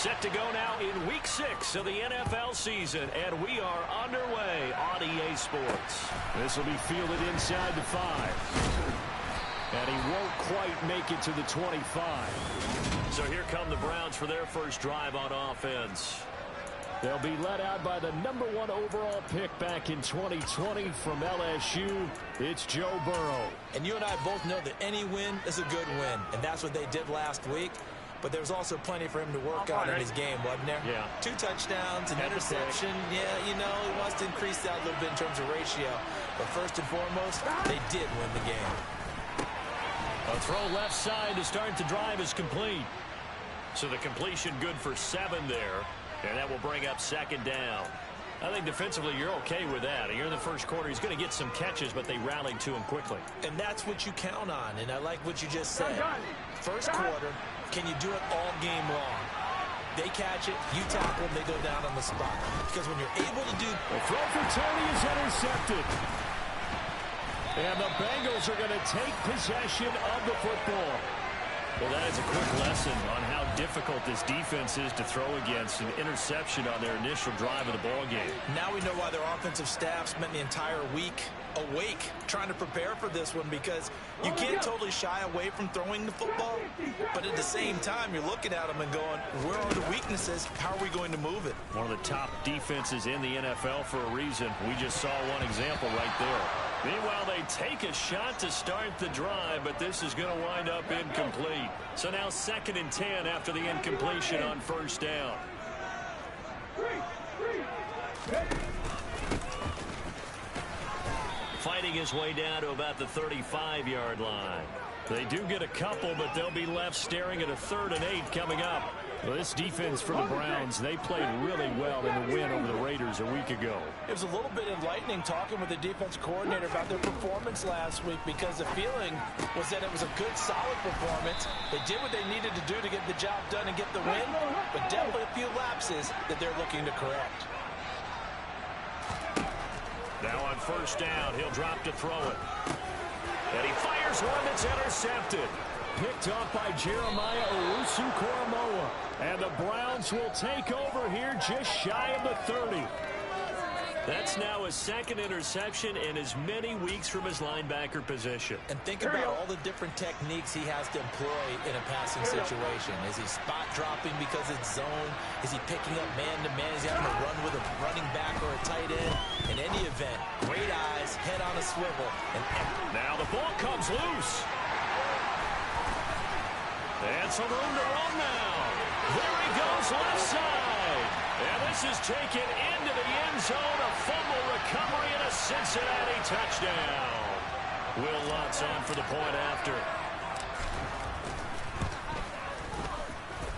Set to go now in Week 6 of the NFL season, and we are underway on EA Sports. This will be fielded inside the 5. And he won't quite make it to the 25. So here come the Browns for their first drive on offense. They'll be led out by the #1 overall pick back in 2020 from LSU. It's Joe Burrow. And you and I both know that any win is a good win, and that's what they did last week. But there's also plenty for him to work on in his game, wasn't there? Yeah. 2 touchdowns, an interception. Yeah, you know, he wants to increase that a little bit in terms of ratio. But first and foremost, they did win the game. A throw left side to start the drive is complete. So the completion good for 7 there. And that will bring up second down. I think defensively you're okay with that. You're in the first quarter. He's going to get some catches, but they rallied to him quickly. And that's what you count on. And I like what you just said. First quarter, can you do it all game long? They catch it, you tackle them, they go down on the spot. Because when you're able to do... The throw for Tony is intercepted. And the Bengals are going to take possession of the football. Well, that is a quick lesson on how difficult this defense is to throw against. An interception on their initial drive of the ball game. Now we know why their offensive staff spent the entire week awake trying to prepare for this one, because you can't totally shy away from throwing the football, but at the same time you're looking at them and going, where are the weaknesses? How are we going to move it? One of the top defenses in the NFL for a reason. We just saw one example right there. Meanwhile, they take a shot to start the drive, but this is going to wind up incomplete. So now 2nd and 10 after the incompletion on first down. Fighting his way down to about the 35-yard line. They do get a couple, but they'll be left staring at a 3rd and 8 coming up. Well, this defense for the Browns, they played really well in the win over the Raiders a week ago. It was a little bit enlightening talking with the defense coordinator about their performance last week, because the feeling was that it was a good, solid performance. They did what they needed to do to get the job done and get the win, but definitely a few lapses that they're looking to correct. Now on first down, he'll drop to throw it. And he fires one that's intercepted. Picked off by Jeremiah Owusu-Koramoah. And the Browns will take over here just shy of the 30. That's now his 2nd interception in as many weeks from his linebacker position. And think about all the different techniques he has to employ in a passing situation. Is he spot dropping because it's zone? Is he picking up man-to-man? Is he having to run with a running back or a tight end? In any event, great eyes, head on a swivel. And now the ball comes loose. And some room to run now. There he goes left side. And this is taken into the end zone. A fumble recovery and a Cincinnati touchdown. Will Lutz on for the point after.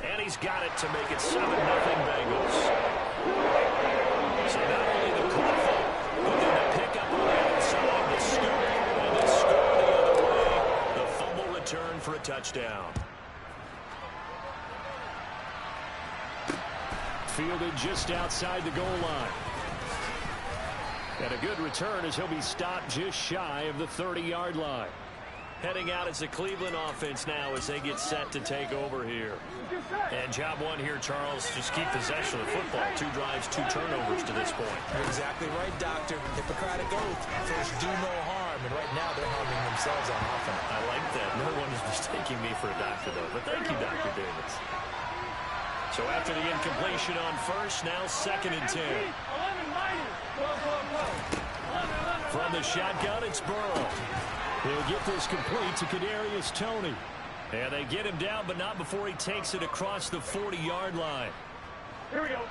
And he's got it to make it 7-0 Bengals. So not only the call, but then the pickup on the outside, the scoop, and the score the other way. The fumble return for a touchdown. Fielded just outside the goal line. And a good return as he'll be stopped just shy of the 30-yard line. Heading out as the Cleveland offense now as they get set to take over here. And job one here, Charles, just keep possession of the football. 2 drives, 2 turnovers to this point. You're exactly right, Doctor. Hippocratic oath. First, do no harm. And right now, they're harming themselves on offense. I like that. No one is mistaking me for a doctor, though. But thank you, Dr. Davis. So after the incompletion on first, now 2nd and 10. From the shotgun, it's Burrow. He'll get this complete to Kadarius Toney. And they get him down, but not before he takes it across the 40-yard line. Here we go.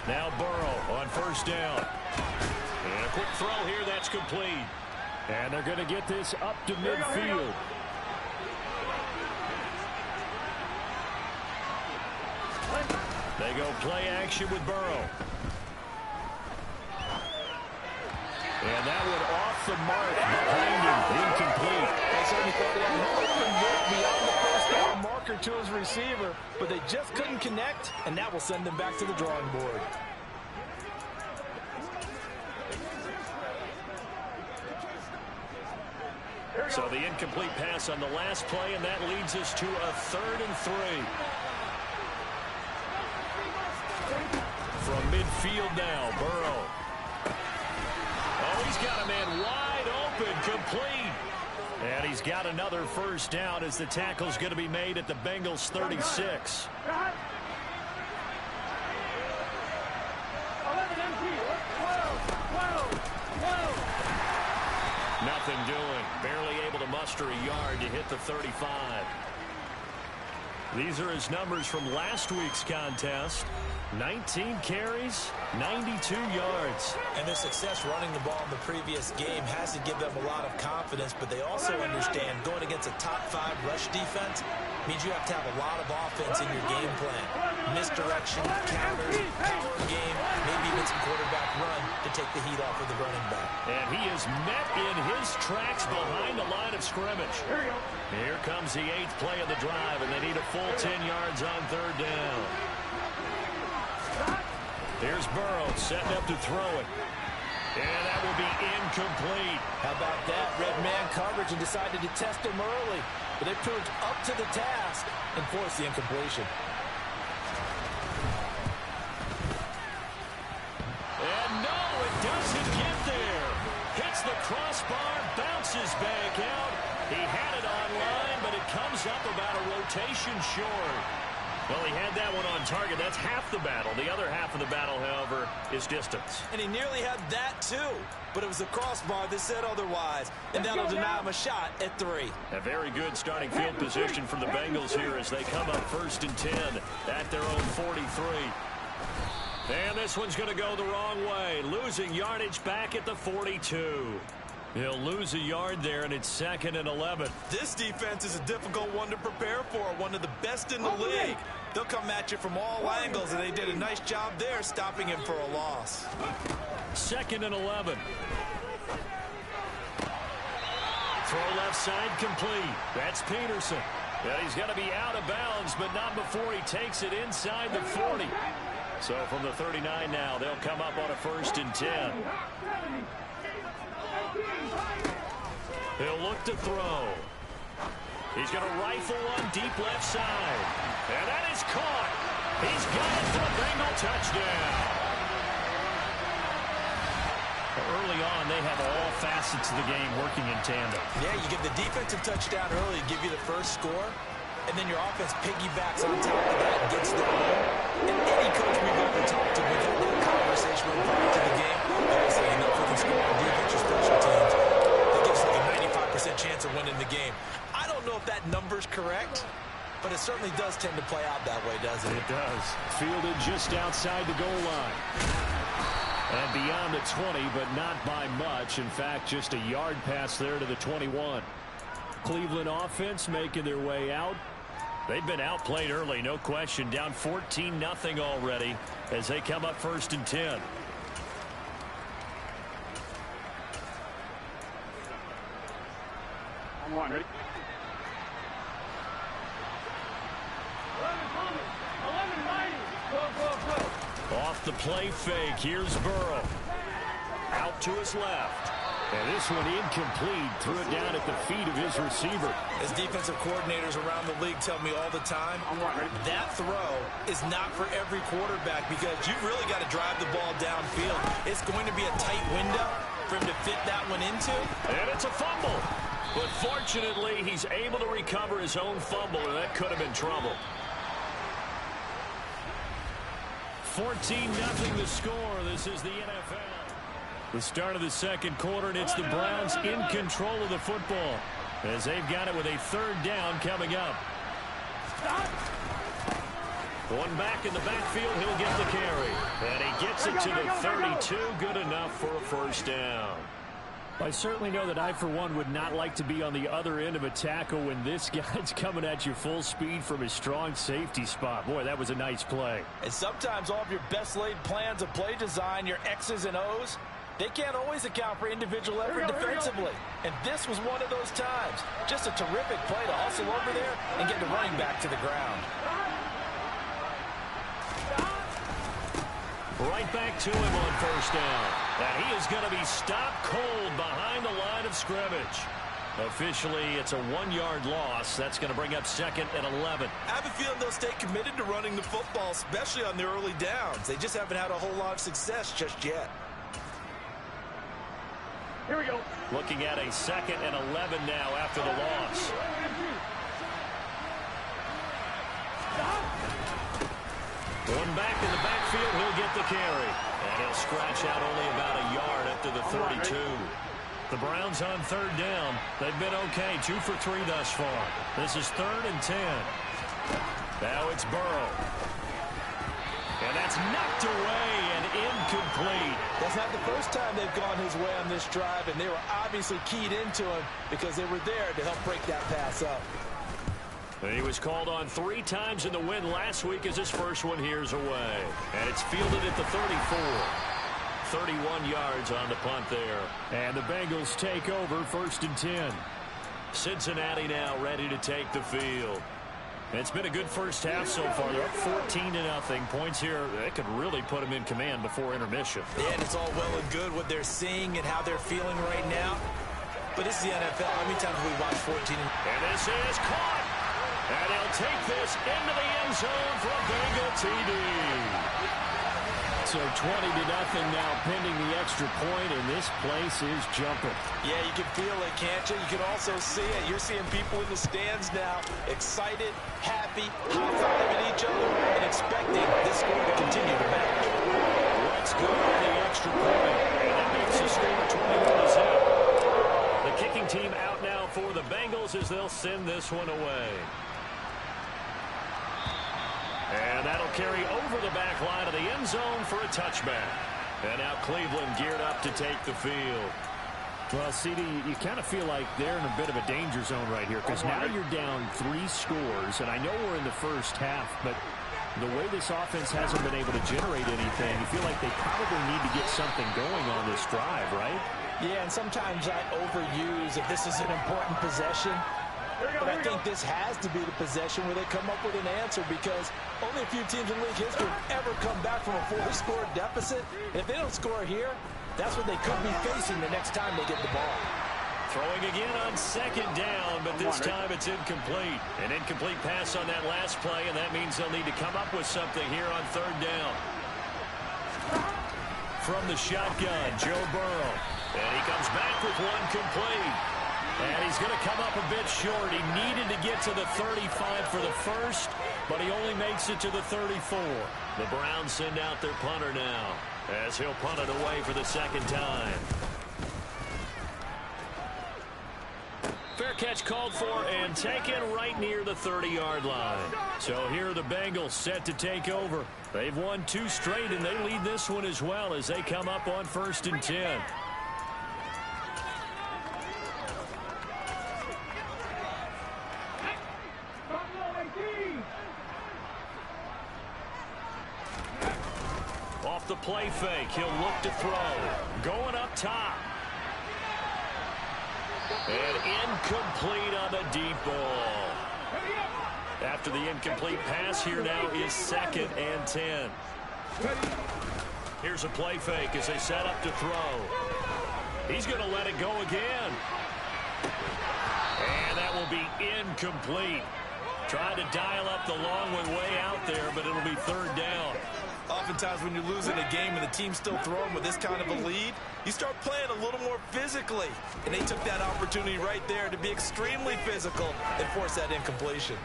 Now Burrow on first down. And a quick throw here, that's complete. And they're going to get this up to midfield. They go play action with Burrow. And that one off the mark behind him, incomplete. I certainly thought he had an open look beyond the first down marker to his receiver, but they just couldn't connect, and that will send them back to the drawing board. So the incomplete pass on the last play, and that leads us to a 3rd and 3. From midfield now, Burrow. Oh, he's got a man wide open, complete. And he's got another first down as the tackle's going to be made at the Bengals 36. Nothing doing. Barely able to muster a yard to hit the 35. These are his numbers from last week's contest. 19 carries, 92 yards. And their success running the ball in the previous game has to give them a lot of confidence, but they also understand going against a top 5 rush defense means you have to have a lot of offense in your game plan. Misdirection, counters, power game, maybe even some quarterback run to take the heat off of the running back. And he is met in his tracks behind the line of scrimmage. Here comes the 8th play of the drive, and they need a full 10 yards on 3rd down. Here's Burrow setting up to throw it. And that will be incomplete. How about that? Red man coverage and decided to test him early. But they proved up to the task and forced the incompletion. And no, it doesn't get there. Hits the crossbar, bounces back out. He had it online, but it comes up about a rotation short. Well, he had that one on target. That's half the battle. The other half of the battle, however, is distance. And he nearly had that, too. But it was the crossbar that said otherwise. And that'll deny him a shot at 3. A very good starting field position for the Bengals here as they come up 1st and 10 at their own 43. And this one's going to go the wrong way. Losing yardage back at the 42. He'll lose a yard there, and it's 2nd and 11. This defense is a difficult one to prepare for, one of the best in the league. They'll come at you from all angles, and they did a nice job there stopping him for a loss. 2nd and 11. Throw left side complete. That's Peterson. And he's going to be out of bounds, but not before he takes it inside the 40. So from the 39 now, they'll come up on a 1st and 10. He'll look to throw. He's going to rifle one deep left side. And that is caught. He's got it for a Bengal touchdown. Early on, they have all facets of the game working in tandem. Yeah, you give the defensive touchdown early, give you the first score, and then your offense piggybacks on top of that and gets their own. And any coach we've ever talked to, we've had that conversation prior to the game. They say, you know, if we can score on defense or special teams, that gives like a 95% chance of winning the game. I don't know if that number's correct, but it certainly does tend to play out that way, doesn't it? It does. Fielded just outside the goal line. And beyond the 20, but not by much. In fact, just a yard pass there to the 21. Cleveland offense making their way out. They've been outplayed early, no question. Down 14-0 already as they come up 1st and 10. Come on, ready? Off the play fake, here's Burrow. Out to his left. And this one incomplete. Threw it down at the feet of his receiver. As defensive coordinators around the league tell me all the time, that throw is not for every quarterback because you've really got to drive the ball downfield. It's going to be a tight window for him to fit that one into. And it's a fumble. But fortunately, he's able to recover his own fumble, and that could have been trouble. 14-0 the score. This is the NFL. The start of the second quarter, and it's the Browns in control of the football as they've got it with a 3rd down coming up. One back in the backfield, he'll get the carry. And he gets it to the 32, good enough for a 1st down. I certainly know that I, for one, would not like to be on the other end of a tackle when this guy's coming at you full speed from his strong safety spot. Boy, that was a nice play. And sometimes all of your best laid plans of play design, your X's and O's, they can't always account for individual effort defensively. And this was one of those times. Just a terrific play to hustle over there and get the running back to the ground. Right back to him on 1st down. And he is going to be stopped cold behind the line of scrimmage. Officially, it's a 1-yard loss. That's going to bring up 2nd and 11. I have a feeling they'll stay committed to running the football, especially on their early downs. They just haven't had a whole lot of success just yet. Here we go. Looking at a 2nd and 11 now after the loss. One back in the backfield, he'll get the carry. And he'll scratch out only about a yard up to the 32. The Browns on 3rd down. They've been okay, 2 for 3 thus far. This is 3rd and 10. Now it's Burrow. And that's knocked away and incomplete. That's not the first time they've gone his way on this drive, and they were obviously keyed into him because they were there to help break that pass up. He was called on 3 times in the win last week as his first one here's away. And it's fielded at the 34. 31 yards on the punt there. And the Bengals take over 1st and 10. Cincinnati now ready to take the field. It's been a good first half so far. They're up 14-0. Points here, they could really put them in command before intermission. Yeah, and it's all well and good what they're seeing and how they're feeling right now. But this is the NFL. How many times have we watched 14? And this is caught. And he'll take this into the end zone for a Bengal TD. So 20-0 now pending the extra point, and this place is jumping. Yeah, you can feel it, can't you? You can also see it. You're seeing people in the stands now, excited, happy, high-fiving each other, and expecting this score to continue to match. Let's go to the extra point, and that makes the score 21-0. The kicking team out now for the Bengals as they'll send this one away. And that'll carry over the back line of the end zone for a touchback. And now Cleveland geared up to take the field. Well, CD, you kind of feel like they're in a bit of a danger zone right here because now you're down 3 scores. And I know we're in the first half, but the way this offense hasn't been able to generate anything, you feel like they probably need to get something going on this drive, right? Yeah, and sometimes I overuse if this is an important possession. But I think this has to be the possession where they come up with an answer because only a few teams in league history have ever come back from a 4-score deficit. And if they don't score here, that's what they could be facing the next time they get the ball. Throwing again on 2nd down, but this time it's incomplete. An incomplete pass on that last play, and that means they'll need to come up with something here on 3rd down. From the shotgun, Joe Burrow. And he comes back with one complete. And he's going to come up a bit short. He needed to get to the 35 for the first, but he only makes it to the 34. The Browns send out their punter now as he'll punt it away for the 2nd time. Fair catch called for and taken right near the 30-yard line. So here are the Bengals set to take over. They've won 2 straight, and they lead this one as well as they come up on 1st and 10. Off the play fake, he'll look to throw. Going up top. And incomplete on the deep ball. After the incomplete pass, here now is 2nd and 10. Here's a play fake as they set up to throw. He's going to let it go again. And that will be incomplete. Trying to dial up the long one way out there, but it'll be 3rd down. Oftentimes when you're losing a game and the team's still throwing with this kind of a lead, you start playing a little more physically. And they took that opportunity right there to be extremely physical and force that incompletion.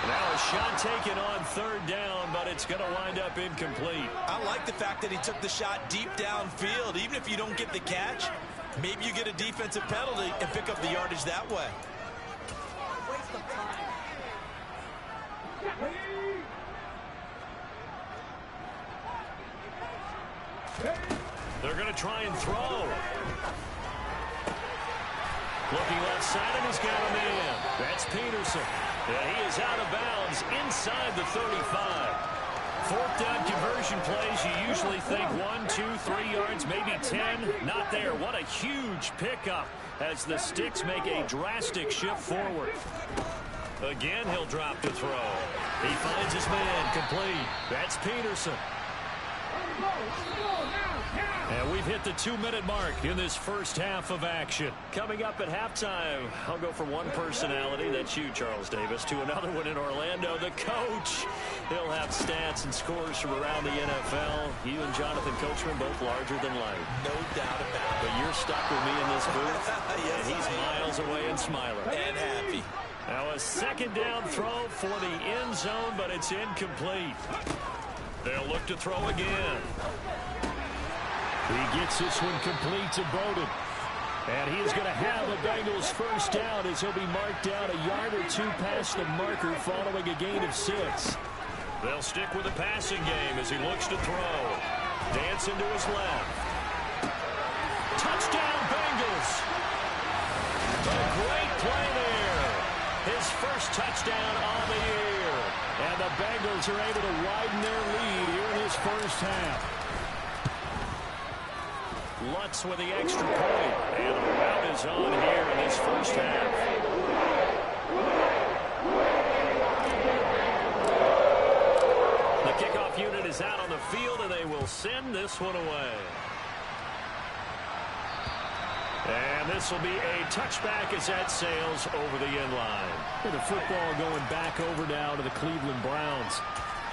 Now a shot taken on 3rd down, but it's going to wind up incomplete. I like the fact that he took the shot deep downfield. Even if you don't get the catch, maybe you get a defensive penalty and pick up the yardage that way. Waste of time. They're going to try and throw. Looking left side, and he's got a man. That's Peterson. And he is out of bounds inside the 35. 4th down conversion plays, you usually think 1, 2, 3 yards, maybe 10. Not there. What a huge pickup as the Sticks make a drastic shift forward. Again, he'll drop to throw. He finds his man complete. That's Peterson. Go, now, And we've hit the 2-minute mark in this first half of action. Coming up at halftime, I'll go from one personality, that's you, Charles Davis, to another one in Orlando, the coach. He'll have stats and scores from around the NFL. You and Jonathan Coachman both larger than life. No doubt about it. But you're stuck with me in this booth. Yes, and he's miles away and smiling. And happy. Now a second down throw for the end zone, but it's incomplete. They'll look to throw again. He gets this one complete to Bowden. And he is going to have a Bengals first down as he'll be marked down a yard or two past the marker following a gain of 6. They'll stick with the passing game as he looks to throw. Dancing to his left. Touchdown Bengals. A great play there. His first touchdown on the year. And the Bengals are able to widen their lead here in this first half. Lutz with the extra point. And the rout is on here in this first half. The kickoff unit is out on the field, and they will send this one away. And this will be a touchback as that sails over the end line. The football going back over now to the Cleveland Browns.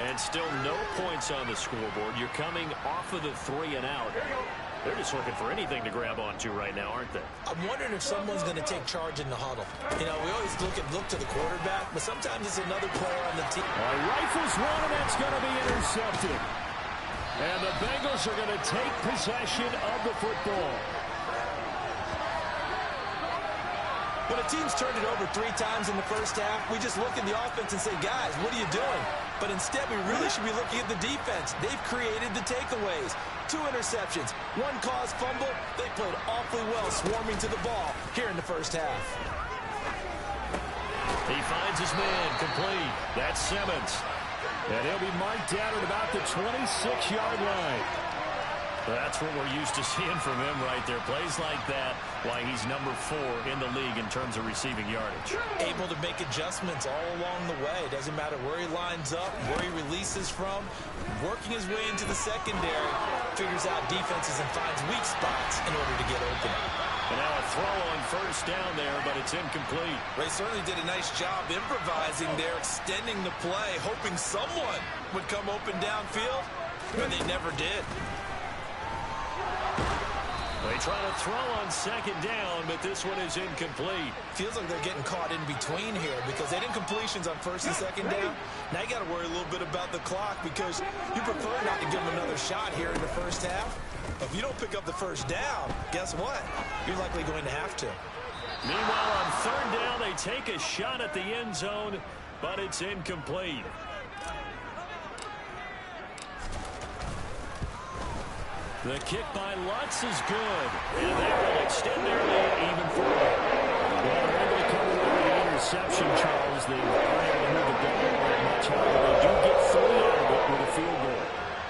And still no points on the scoreboard. You're coming off of the 3 and out. They're just looking for anything to grab onto right now, aren't they? I'm wondering if someone's going to take charge in the huddle. You know, we always look to the quarterback, but sometimes it's another player on the team. Rifles one, and that's going to be intercepted. And the Bengals are going to take possession of the football. When a team's turned it over 3 times in the first half, we just look at the offense and say, guys, what are you doing? But instead, we really should be looking at the defense. They've created the takeaways. 2 interceptions, 1 caused fumble. They played awfully well swarming to the ball here in the first half. He finds his man complete. That's Simmons. And he'll be marked down at about the 26-yard line. That's what we're used to seeing from him right there. Plays like that, why he's number 4 in the league in terms of receiving yardage. Able to make adjustments all along the way. Doesn't matter where he lines up, where he releases from. Working his way into the secondary, figures out defenses and finds weak spots in order to get open. And now a throw on first down there, but it's incomplete. They certainly did a nice job improvising there, extending the play, hoping someone would come open downfield, but they never did. They try to throw on second down, but this one is incomplete. Feels like they're getting caught in between here because they did incompletions on first and second down. Now you got to worry a little bit about the clock because you prefer not to give them another shot here in the first half. If you don't pick up the first down, guess what? You're likely going to have to. Meanwhile, on third down, they take a shot at the end zone, but it's incomplete. The kick by Lutz is good, and they will extend their lead even further. Well, they're able to come away with the interception, Charles. They aren't able to move the ball much higher. They do get 3 out of it with a field goal.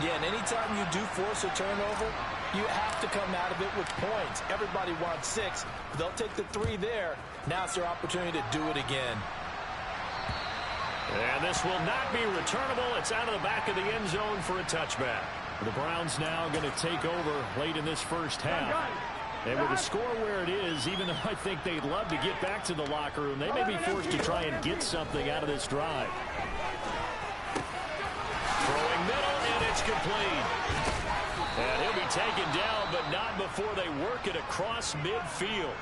Yeah, and anytime you do force a turnover, you have to come out of it with points. Everybody wants 6. They'll take the 3 there. Now it's their opportunity to do it again. And this will not be returnable. It's out of the back of the end zone for a touchback. The Browns now going to take over late in this first half. And with the score where it is, even though I think they'd love to get back to the locker room, they may be forced to try and get something out of this drive. Throwing middle, and it's complete. And he'll be taken down, but not before they work it across midfield.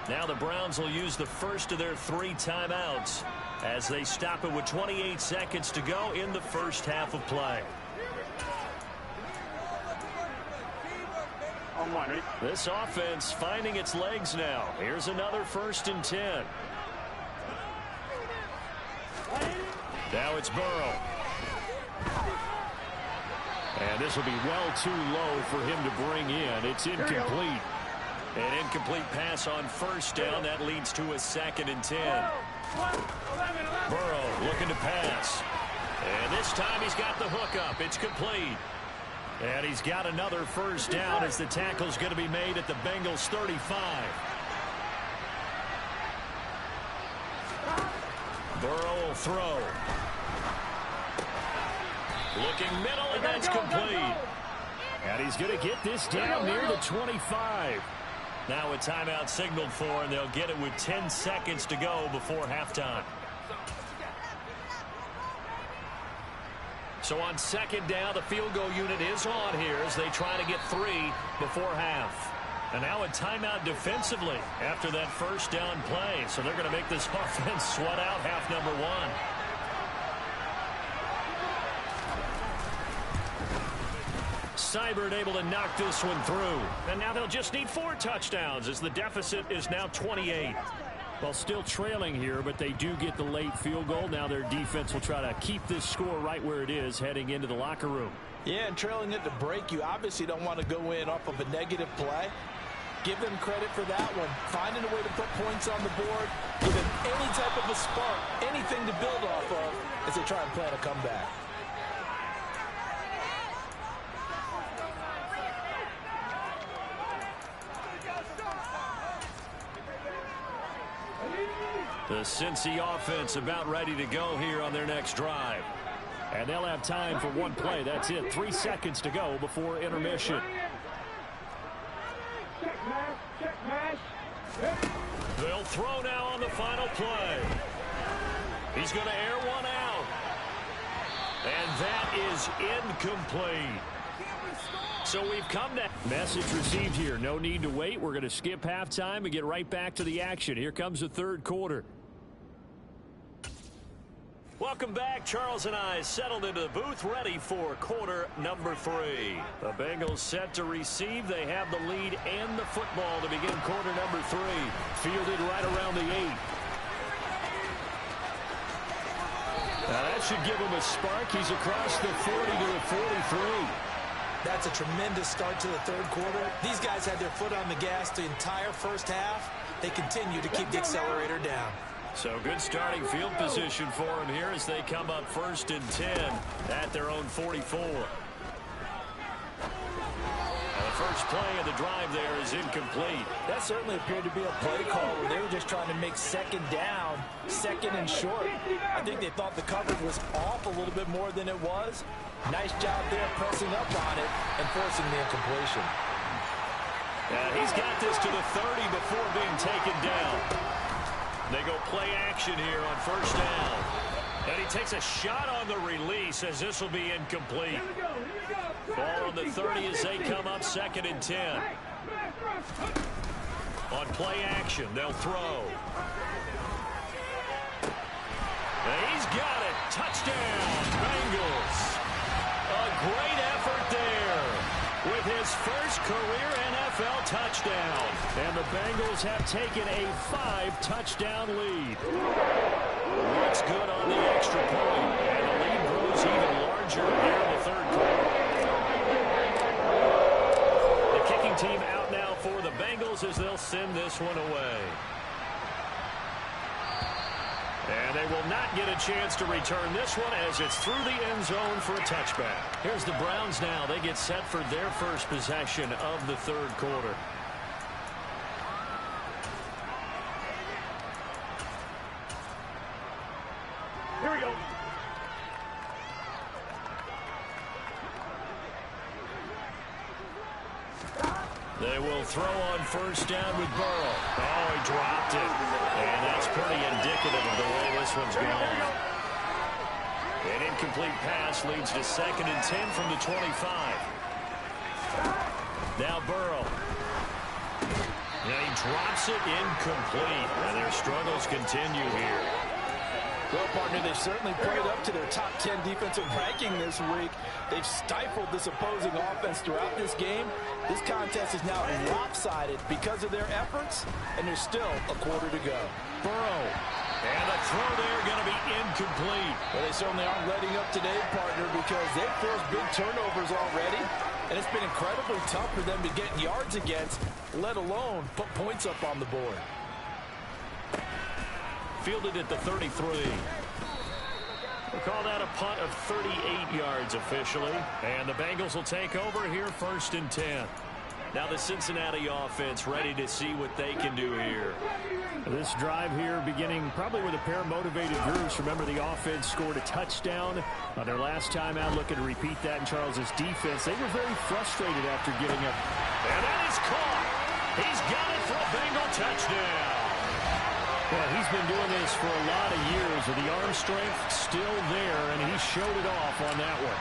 Now the Browns will use the first of their 3 timeouts as they stop it with 28 seconds to go in the first half of play. This offense finding its legs now. Here's another 1st and 10. Now it's Burrow. And this will be well too low for him to bring in. It's incomplete. An incomplete pass on first down. That leads to a 2nd and 10. Burrow looking to pass. And this time he's got the hook up. It's complete. And he's got another first down as the tackle's going to be made at the Bengals 35. Burrow will throw. Looking middle, and that's complete. And he's going to get this down near the 25. Now a timeout signaled for, and they'll get it with 10 seconds to go before halftime. So on second down, the field goal unit is on here as they try to get 3 before half. And now a timeout defensively after that first down play. So they're going to make this offense sweat out half number 1. Seibert able to knock this one through. And now they'll just need 4 touchdowns as the deficit is now 28. Well, still trailing here, but they do get the late field goal. Now their defense will try to keep this score right where it is heading into the locker room. Yeah, and trailing it to break, you obviously don't want to go in off of a negative play. Give them credit for that one. Finding a way to put points on the board, give them any type of a spark, anything to build off of as they try and plan a comeback. The Cincy offense about ready to go here on their next drive. And they'll have time for one play. That's it. 3 seconds to go before intermission. They'll throw now on the final play. He's going to air one out. And that is incomplete. So we've come to message received here. No need to wait. We're going to skip halftime and get right back to the action. Here comes the third quarter. Welcome back. Charles and I settled into the booth ready for quarter number 3. The Bengals set to receive. They have the lead and the football to begin quarter number 3. Fielded right around the 8. Now that should give him a spark. He's across the 40 to the 43. That's a tremendous start to the third quarter. These guys had their foot on the gas the entire first half. They continue to keep the accelerator down. So good starting field position for them here as they come up 1st and 10 at their own 44. And the first play of the drive there is incomplete. That certainly appeared to be a play call where they were just trying to make second down, second and short. I think they thought the coverage was off a little bit more than it was. Nice job there pressing up on it and forcing the incompletion. He's got this to the 30 before being taken down. They go play action here on first down. And he takes a shot on the release as this will be incomplete. Ball on the 30 as they come up 2nd and 10. On play action, they'll throw. And he's got it. Touchdown, Bengals. A great effort there with his first career NFL touchdown. And the Bengals have taken a 5-touchdown lead. Looks good on the extra point. And the lead grows even larger here in the third quarter. The kicking team out now for the Bengals as they'll send this one away. And they will not get a chance to return this one as it's through the end zone for a touchback. Here's the Browns now. They get set for their first possession of the third quarter. Here we go. They will throw on first down with Burrow. Oh, he dropped it. And that's pretty indicative of the way this one's going. An incomplete pass leads to 2nd and 10 from the 25. Now Burrow. Now he drops it incomplete. And their struggles continue here. Well, partner, they've certainly played up to their top 10 defensive ranking this week. They've stifled this opposing offense throughout this game. This contest is now lopsided because of their efforts, and there's still a quarter to go. Burrow. And the throw there going to be incomplete. Well, they certainly aren't letting up today, partner, because they've forced big turnovers already, and it's been incredibly tough for them to get yards against, let alone put points up on the board. Fielded at the 33. We'll call that a punt of 38 yards officially. And the Bengals will take over here 1st and 10. Now the Cincinnati offense ready to see what they can do here. This drive here beginning probably with a pair of motivated groups. Remember, the offense scored a touchdown on their last time out. Looking to repeat that in Charles's defense. They were very frustrated after giving up. And that is caught. He's got it for a Bengal touchdown. Well, he's been doing this for a lot of years with the arm strength still there, and he showed it off on that one.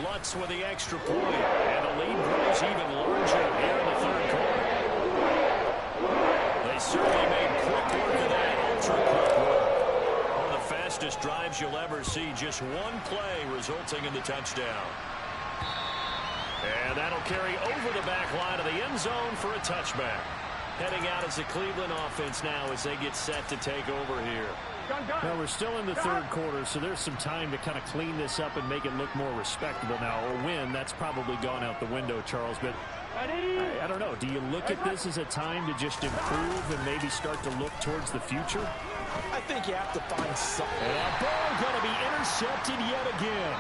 Lutz with the extra point, and the lead grows even larger here in the third quarter. They certainly made quick work of that, ultra-quick work. One of the fastest drives you'll ever see, just one play resulting in the touchdown. And that'll carry over the back line of the end zone for a touchback. Heading out as the Cleveland offense now as they get set to take over here. Well, we're still in the third quarter, so there's some time to kind of clean this up and make it look more respectable now. A win, that's probably gone out the window, Charles. But I don't know. Do you look at this as a time to just improve and maybe start to look towards the future? I think you have to find something. And a ball going to be intercepted yet again.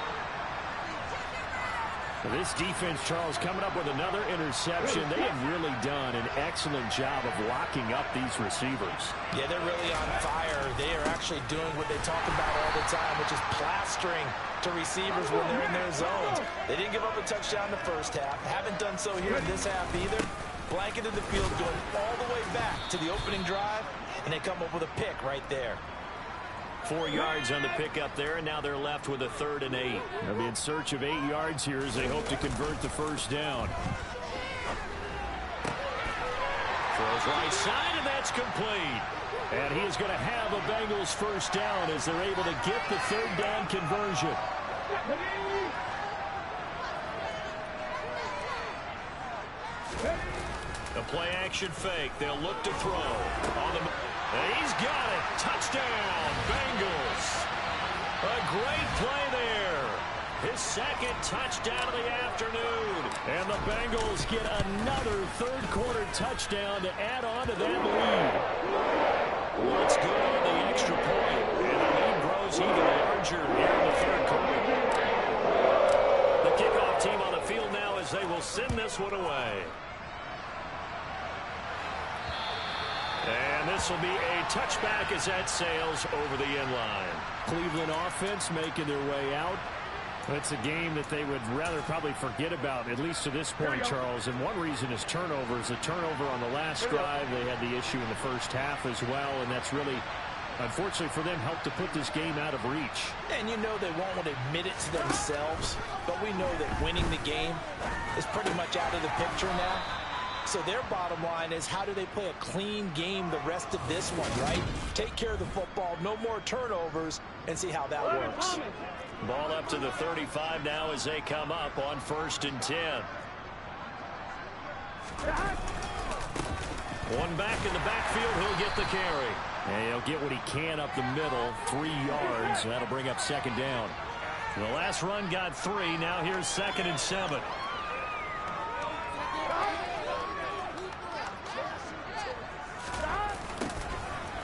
This defense, Charles, coming up with another interception. They have really done an excellent job of locking up these receivers. Yeah, they're really on fire. They are actually doing what they talk about all the time, which is plastering to receivers when they're in their zones. They didn't give up a touchdown in the first half. Haven't done so here in this half either. Blanketed the field going all the way back to the opening drive, and they come up with a pick right there. 4 yards on the pickup there, and now they're left with a 3rd and 8. They'll be in search of 8 yards here as they hope to convert the first down. Throws right side, and that's complete. And he is going to have a Bengals first down as they're able to get the 3rd down conversion. A play-action fake. They'll look to throw. On the... He's got it. Touchdown, Bengals. A great play there. His 2nd touchdown of the afternoon. And the Bengals get another third-quarter touchdown to add on to that lead. Let's go on the extra point. And the lead grows even larger here in the third quarter. The kickoff team on the field now as they will send this one away. And this will be a touchback as that sails over the end line. Cleveland offense making their way out. It's a game that they would rather probably forget about, at least to this point, Charles. And one reason is turnovers. A turnover on the last drive. They had the issue in the first half as well, and that's really, unfortunately for them, helped to put this game out of reach. And you know they won't want to admit it to themselves, but we know that winning the game is pretty much out of the picture now. So their bottom line is, how do they play a clean game the rest of this one, right? Take care of the football, no more turnovers, and see how that works. Ball up to the 35 now as they come up on 1st and 10. One back in the backfield, he'll get the carry. And he'll get what he can up the middle, 3 yards. That'll bring up 2nd down. The last run got 3. Now here's 2nd and 7.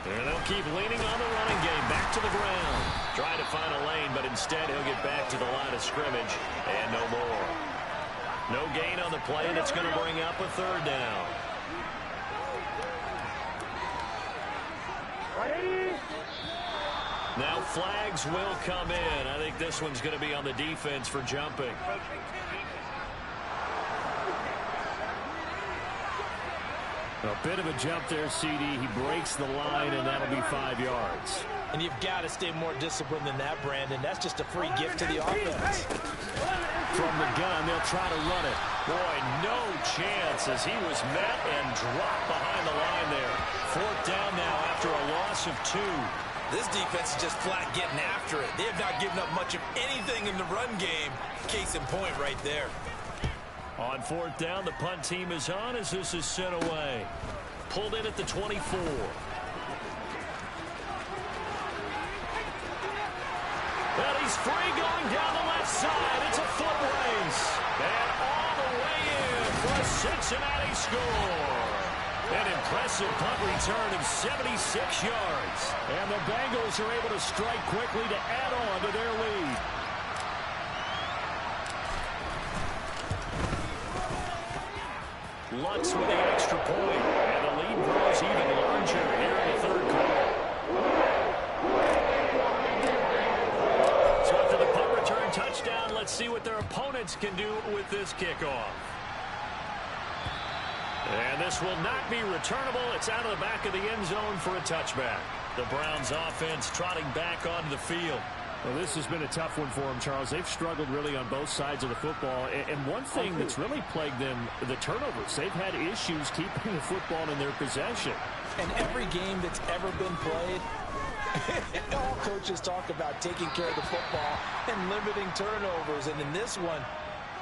And they'll keep leaning on the running game. Back to the ground. Try to find a lane, but instead he'll get back to the line of scrimmage. And no more. No gain on the play. That's going to bring up a 3rd down. Now flags will come in. I think this one's going to be on the defense for jumping. A bit of a jump there, CD. He breaks the line, and that'll be 5 yards. And you've got to stay more disciplined than that, Brandon. That's just a free gift to the offense. From the gun, they'll try to run it. Boy, no chance as he was met and dropped behind the line there. 4th down now after a loss of 2. This defense is just flat getting after it. They have not given up much of anything in the run game. Case in point right there. On 4th down, the punt team is on as this is sent away. Pulled in at the 24. And he's free going down the left side. It's a foot race. And all the way in for a Cincinnati score. An impressive punt return of 76 yards. And the Bengals are able to strike quickly to add on to their lead. Lutz with the extra point. And the lead grows even larger here in the third quarter. So after the punt return touchdown, let's see what their opponents can do with this kickoff. And this will not be returnable. It's out of the back of the end zone for a touchback. The Browns offense trotting back onto the field. Well, this has been a tough one for them, Charles. They've struggled really on both sides of the football. And one thing that's really plagued them, the turnovers. They've had issues keeping the football in their possession. And every game that's ever been played, all coaches talk about taking care of the football and limiting turnovers. And in this one,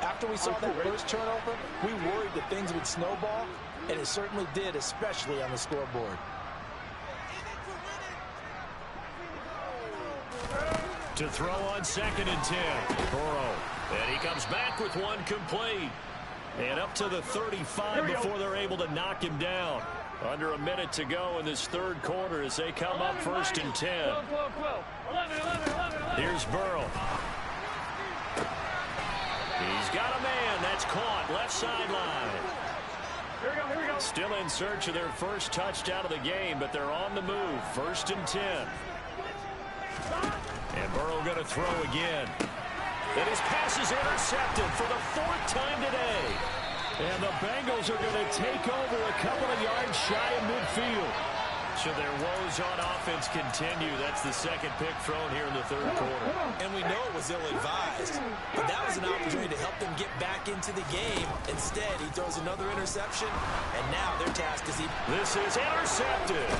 after we saw that first turnover, we worried that things would snowball, and it certainly did, especially on the scoreboard. To throw on 2nd and 10. Burrow. And he comes back with one complete. And up to the 35 before they're able to knock him down. Under a minute to go in this third quarter as they come up 1st and 10. Here's Burrow. He's got a man. That's caught. Left sideline. Still in search of their first touchdown of the game, but they're on the move. 1st and 10. And Burrow going to throw again. And his pass is intercepted for the 4th time today. And the Bengals are going to take over a couple of yards shy of midfield. So their woes on offense continue. That's the second pick thrown here in the third quarter. And we know it was ill-advised, but that was an opportunity to help them get back into the game. Instead, he throws another interception, and now their task is... This is intercepted.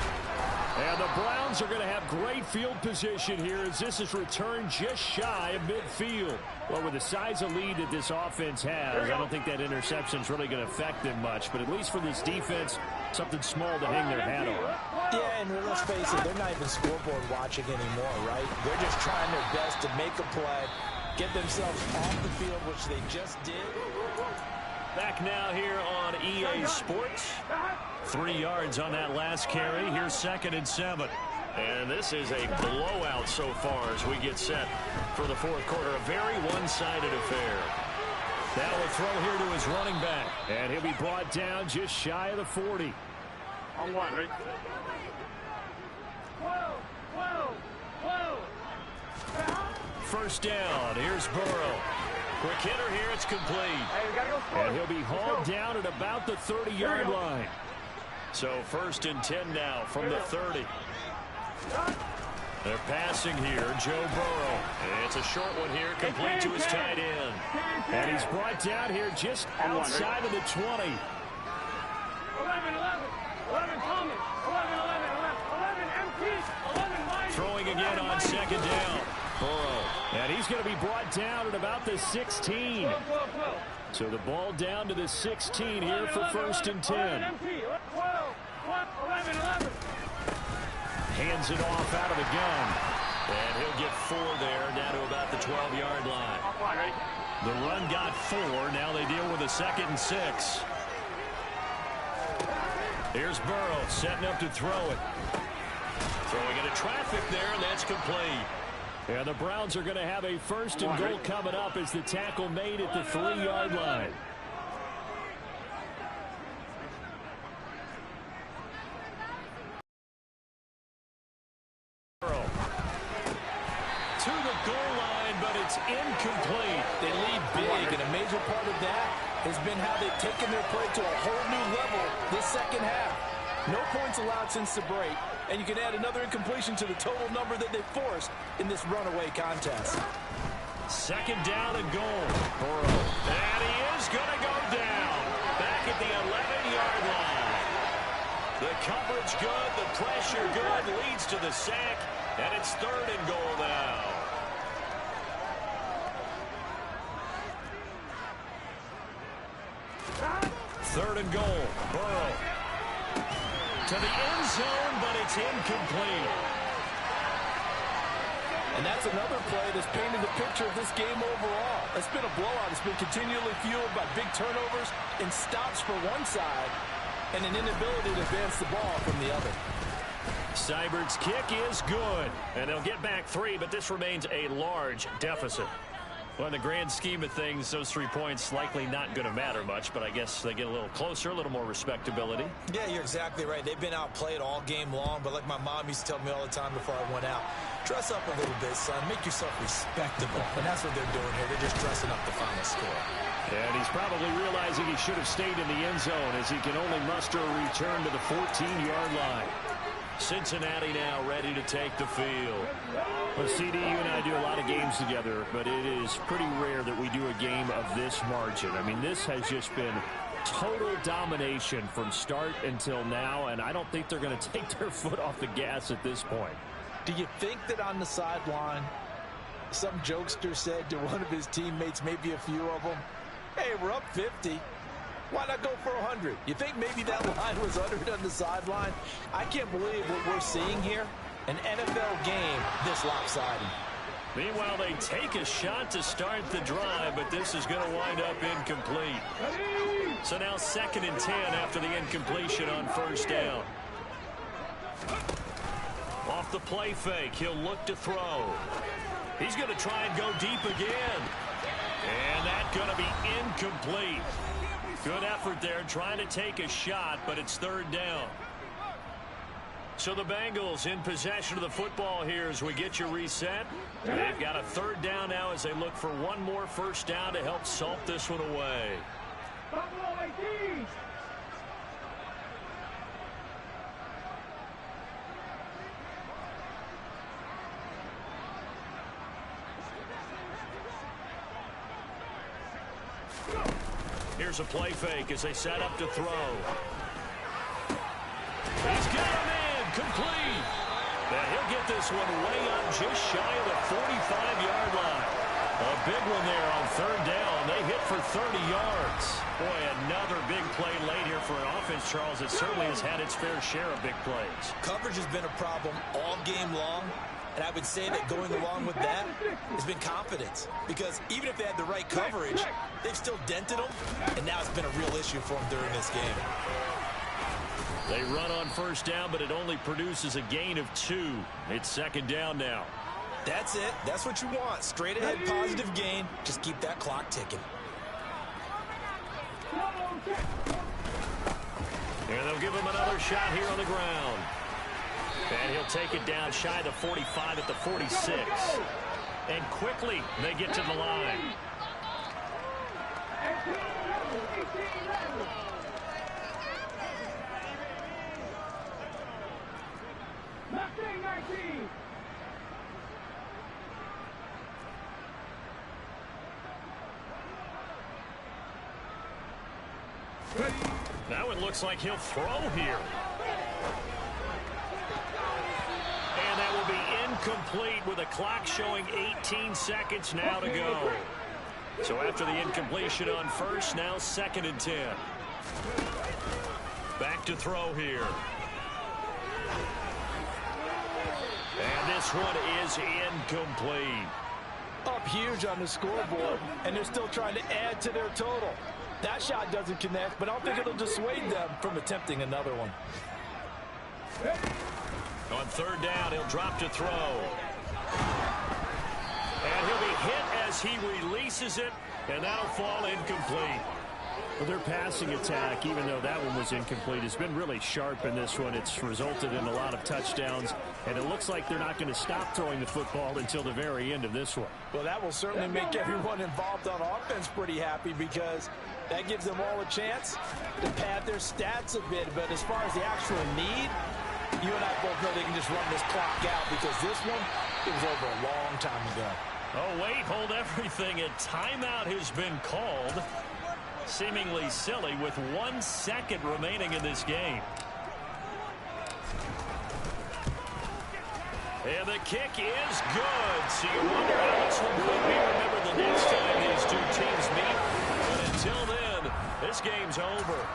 And the Browns are going to have great field position here as this is returned just shy of midfield. Well, with the size of lead that this offense has, I don't think that interception is really going to affect them much. But at least for this defense, something small to hang their hat on. Yeah, and let's face it, they're not even scoreboard watching anymore, right? They're just trying their best to make a play, get themselves off the field, which they just did. Back now here on EA Sports. 3 yards on that last carry. Here's 2nd and 7. And this is a blowout so far as we get set for the fourth quarter. A very one-sided affair. Now a throw here to his running back. And he'll be brought down just shy of the 40. On one, right? First down. Here's Burrow. Quick hitter here. It's complete. Hey, we gotta go score. And he'll be hauled down at about the 30-yard line. So 1st and 10 now from the 30. They're passing here. Joe Burrow. And it's a short one here, complete to his tight end. And he's brought down here just outside of the 20. 11, 11. 11 Thomas. 11, 11, 11 empty. 11 wide. Throwing again on 2nd down. Burrow. And he's going to be brought down at about the 16. So the ball down to the 16 here for 1st and 10. Hands it off out of the gun. And he'll get 4 there, down to about the 12-yard line. The run got 4. Now they deal with a 2nd and 6. Here's Burrow setting up to throw it. Throwing into traffic there, and that's complete. And the Browns are going to have a 1st and goal coming up as the tackle made at the 3-yard line. To the goal line, but it's incomplete. They lead big, and a major part of that has been how they've taken their play to a whole new level this second half. No points allowed since the break, and you can add another incompletion to the total number that they forced in this runaway contest. 2nd down and goal. Burrow. And he is going to go down. Back at the 11-yard line. The coverage good, the pressure good, leads to the sack, and it's 3rd and goal now. Third and goal. Burrow. To the end zone, but it's incomplete. And that's another play that's painted the picture of this game overall. It's been a blowout. It's been continually fueled by big turnovers and stops for one side and an inability to advance the ball from the other. Seibert's kick is good. And they'll get back 3, but this remains a large deficit. Well, in the grand scheme of things, those 3 points likely not going to matter much, but I guess they get a little closer, a little more respectability. Yeah, you're exactly right. They've been outplayed all game long, but like my mom used to tell me all the time before I went out, dress up a little bit, son. Make yourself respectable. And that's what they're doing here. They're just dressing up the final score. And he's probably realizing he should have stayed in the end zone as he can only muster a return to the 14-yard line. Cincinnati now ready to take the field. Well, CD, you and I do a lot of games together, but it is pretty rare that we do a game of this margin. I mean, this has just been total domination from start until now, and I don't think they're going to take their foot off the gas at this point. Do you think that on the sideline, some jokester said to one of his teammates, maybe a few of them, hey, we're up 50. Why not go for 100? You think maybe that line was uttered on the sideline? I can't believe what we're seeing here. An NFL game this lopsided. Meanwhile, they take a shot to start the drive, but this is going to wind up incomplete. So now 2nd and 10 after the incompletion on first down. Off the play fake, he'll look to throw. He's going to try and go deep again. And that's going to be incomplete. Good effort there, trying to take a shot, but it's 3rd down. So the Bengals in possession of the football here as we get you reset. They've got a 3rd down now as they look for one more first down to help salt this one away. Here's a play fake as they set up to throw. He's got him in, complete. And he'll get this one way up just shy of the 45-yard line. A big one there on 3rd down. They hit for 30 yards. Boy, another big play late here for an offense, Charles, that certainly has had its fair share of big plays. Coverage has been a problem all game long. And I would say that going along with that has been confidence. Because even if they had the right coverage, they've still dented them. And now it's been a real issue for them during this game. They run on first down, but it only produces a gain of 2. It's 2nd down now. That's it. That's what you want. Straight ahead positive gain. Just keep that clock ticking. And they'll give him another shot here on the ground. And he'll take it down shy of the 45 at the 46. And quickly they get to the line. Now it looks like he'll throw here. And that will be incomplete with a clock showing 18 seconds now to go. So after the incompletion on first, now 2nd and 10. Back to throw here. And this one is incomplete. Up huge on the scoreboard, and they're still trying to add to their total. That shot doesn't connect, but I don't think it'll dissuade them from attempting another one. On 3rd down, he'll drop to throw. And he'll be hit as he releases it, and that'll fall incomplete. Well, their passing attack, even though that one was incomplete, has been really sharp in this one. It's resulted in a lot of touchdowns, and it looks like they're not going to stop throwing the football until the very end of this one. Well, that will certainly make everyone involved on offense pretty happy because that gives them all a chance to pad their stats a bit. But as far as the actual need, you and I both know they can just run this clock out because this one, it was over a long time ago. Oh, wait, hold everything. A timeout has been called. Seemingly silly with 1 second remaining in this game. And the kick is good. So you wonder how this one could be remembered the next time these two teams meet. But until then, this game's over.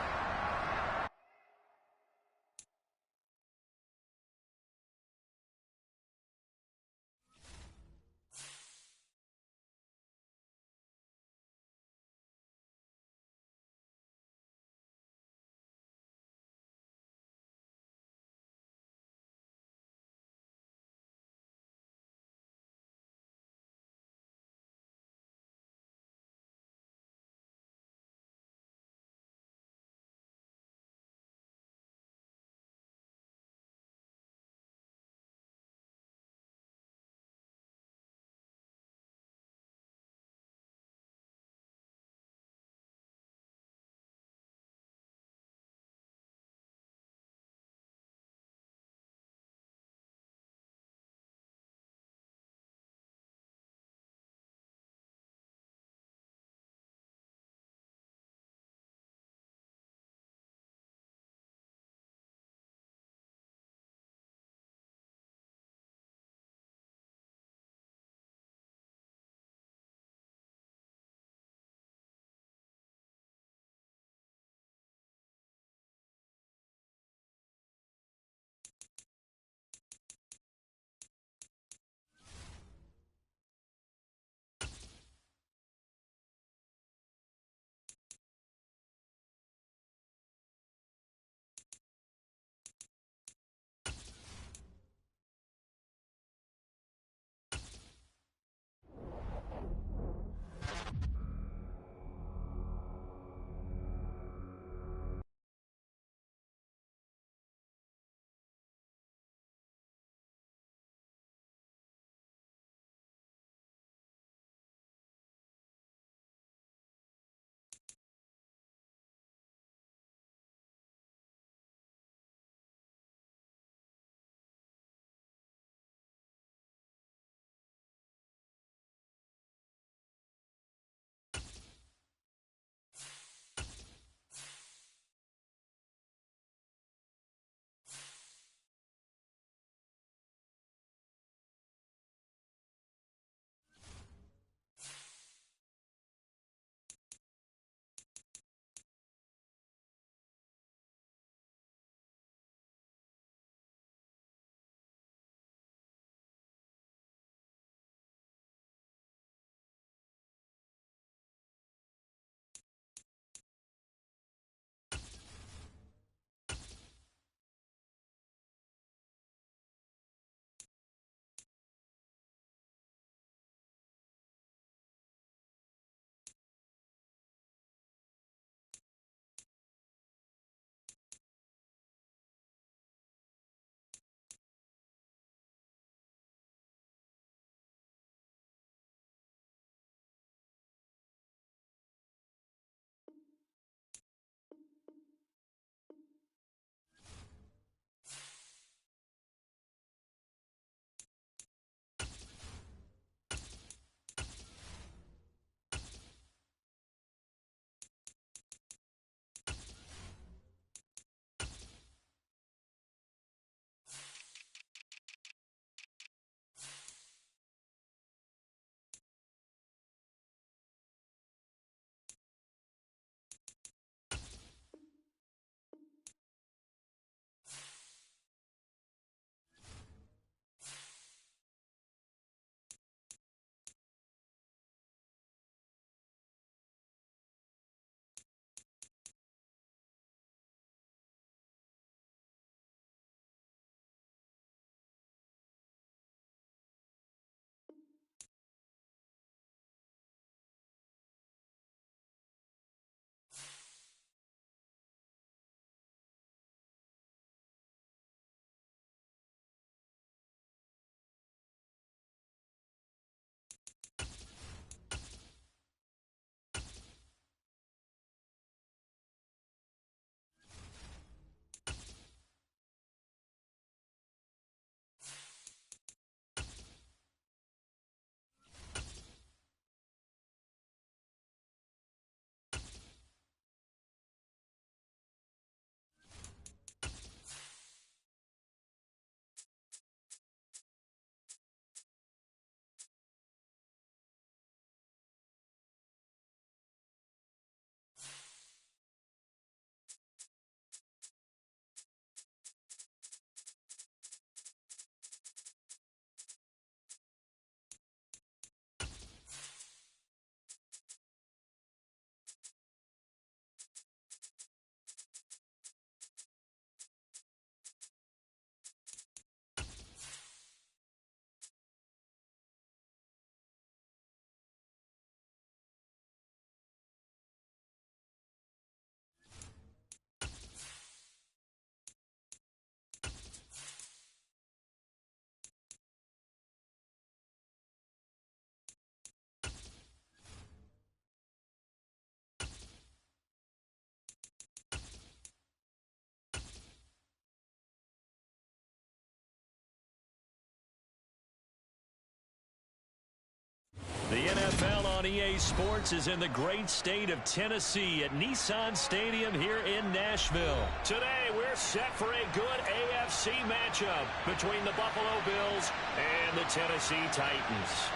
NFL on EA Sports is in the great state of Tennessee at Nissan Stadium here in Nashville. Today, we're set for a good AFC matchup between the Buffalo Bills and the Tennessee Titans.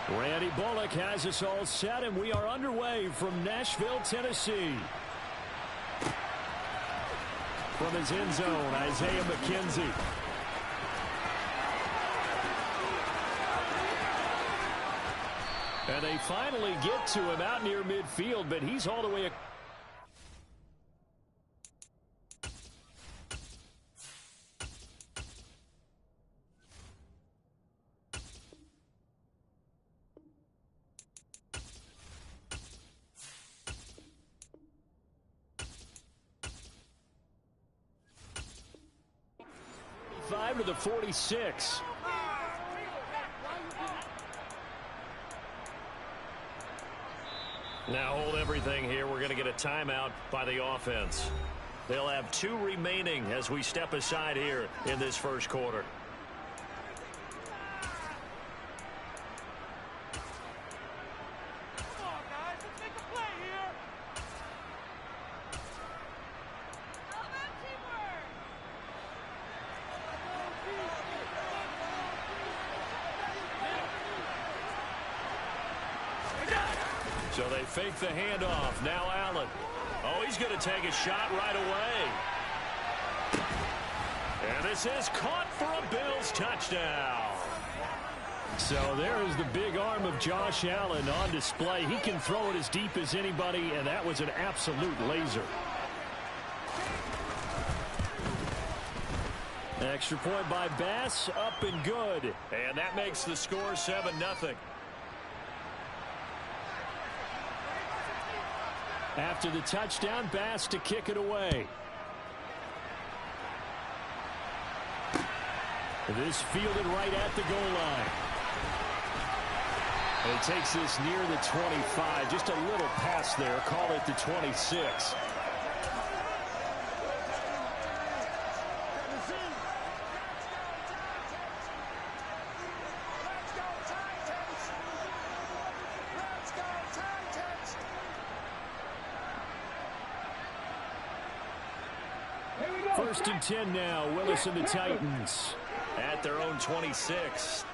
Randy Bullock has us all set, and we are underway from Nashville, Tennessee. From his end zone, Isaiah McKenzie. And they finally get to him out near midfield, but he's all the way... 5 to the 46. Now hold everything here. We're going to get a timeout by the offense. They'll have 2 remaining as we step aside here in this first quarter. So they fake the handoff. Now Allen. Oh, he's going to take a shot right away. And this is caught for a Bills touchdown. So there is the big arm of Josh Allen on display. He can throw it as deep as anybody, and that was an absolute laser. Extra point by Bass, up and good. And that makes the score 7-0. After the touchdown, Bass to kick it away. This fielded right at the goal line. And he takes this near the 25. Just a little pass there. Call it the 26. First and 10 now. Willis and the Titans at their own 26.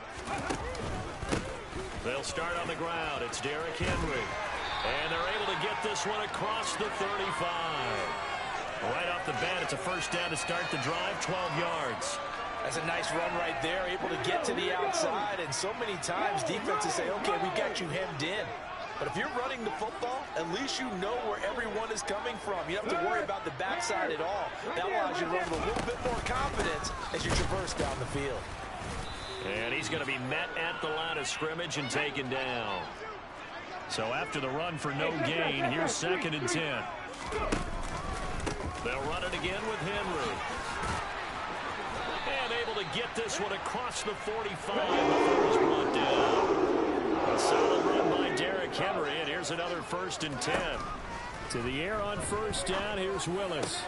They'll start on the ground. It's Derrick Henry. And they're able to get this one across the 35. Right off the bat, it's a first down to start the drive, 12 yards. That's a nice run right there, able to get to the outside. And so many times defenses say, okay, we got you hemmed in. But if you're running the football, at least you know where everyone is coming from. You don't have to worry about the backside at all. That allows you to run with a little bit more confidence as you traverse down the field. And he's going to be met at the line of scrimmage and taken down. So after the run for no gain, here's 2nd and 10. They'll run it again with Henry. And able to get this one across the 45 before he's brought down. A solid run by Derrick Henry, and here's another 1st and 10. To the air on first down, here's Willis.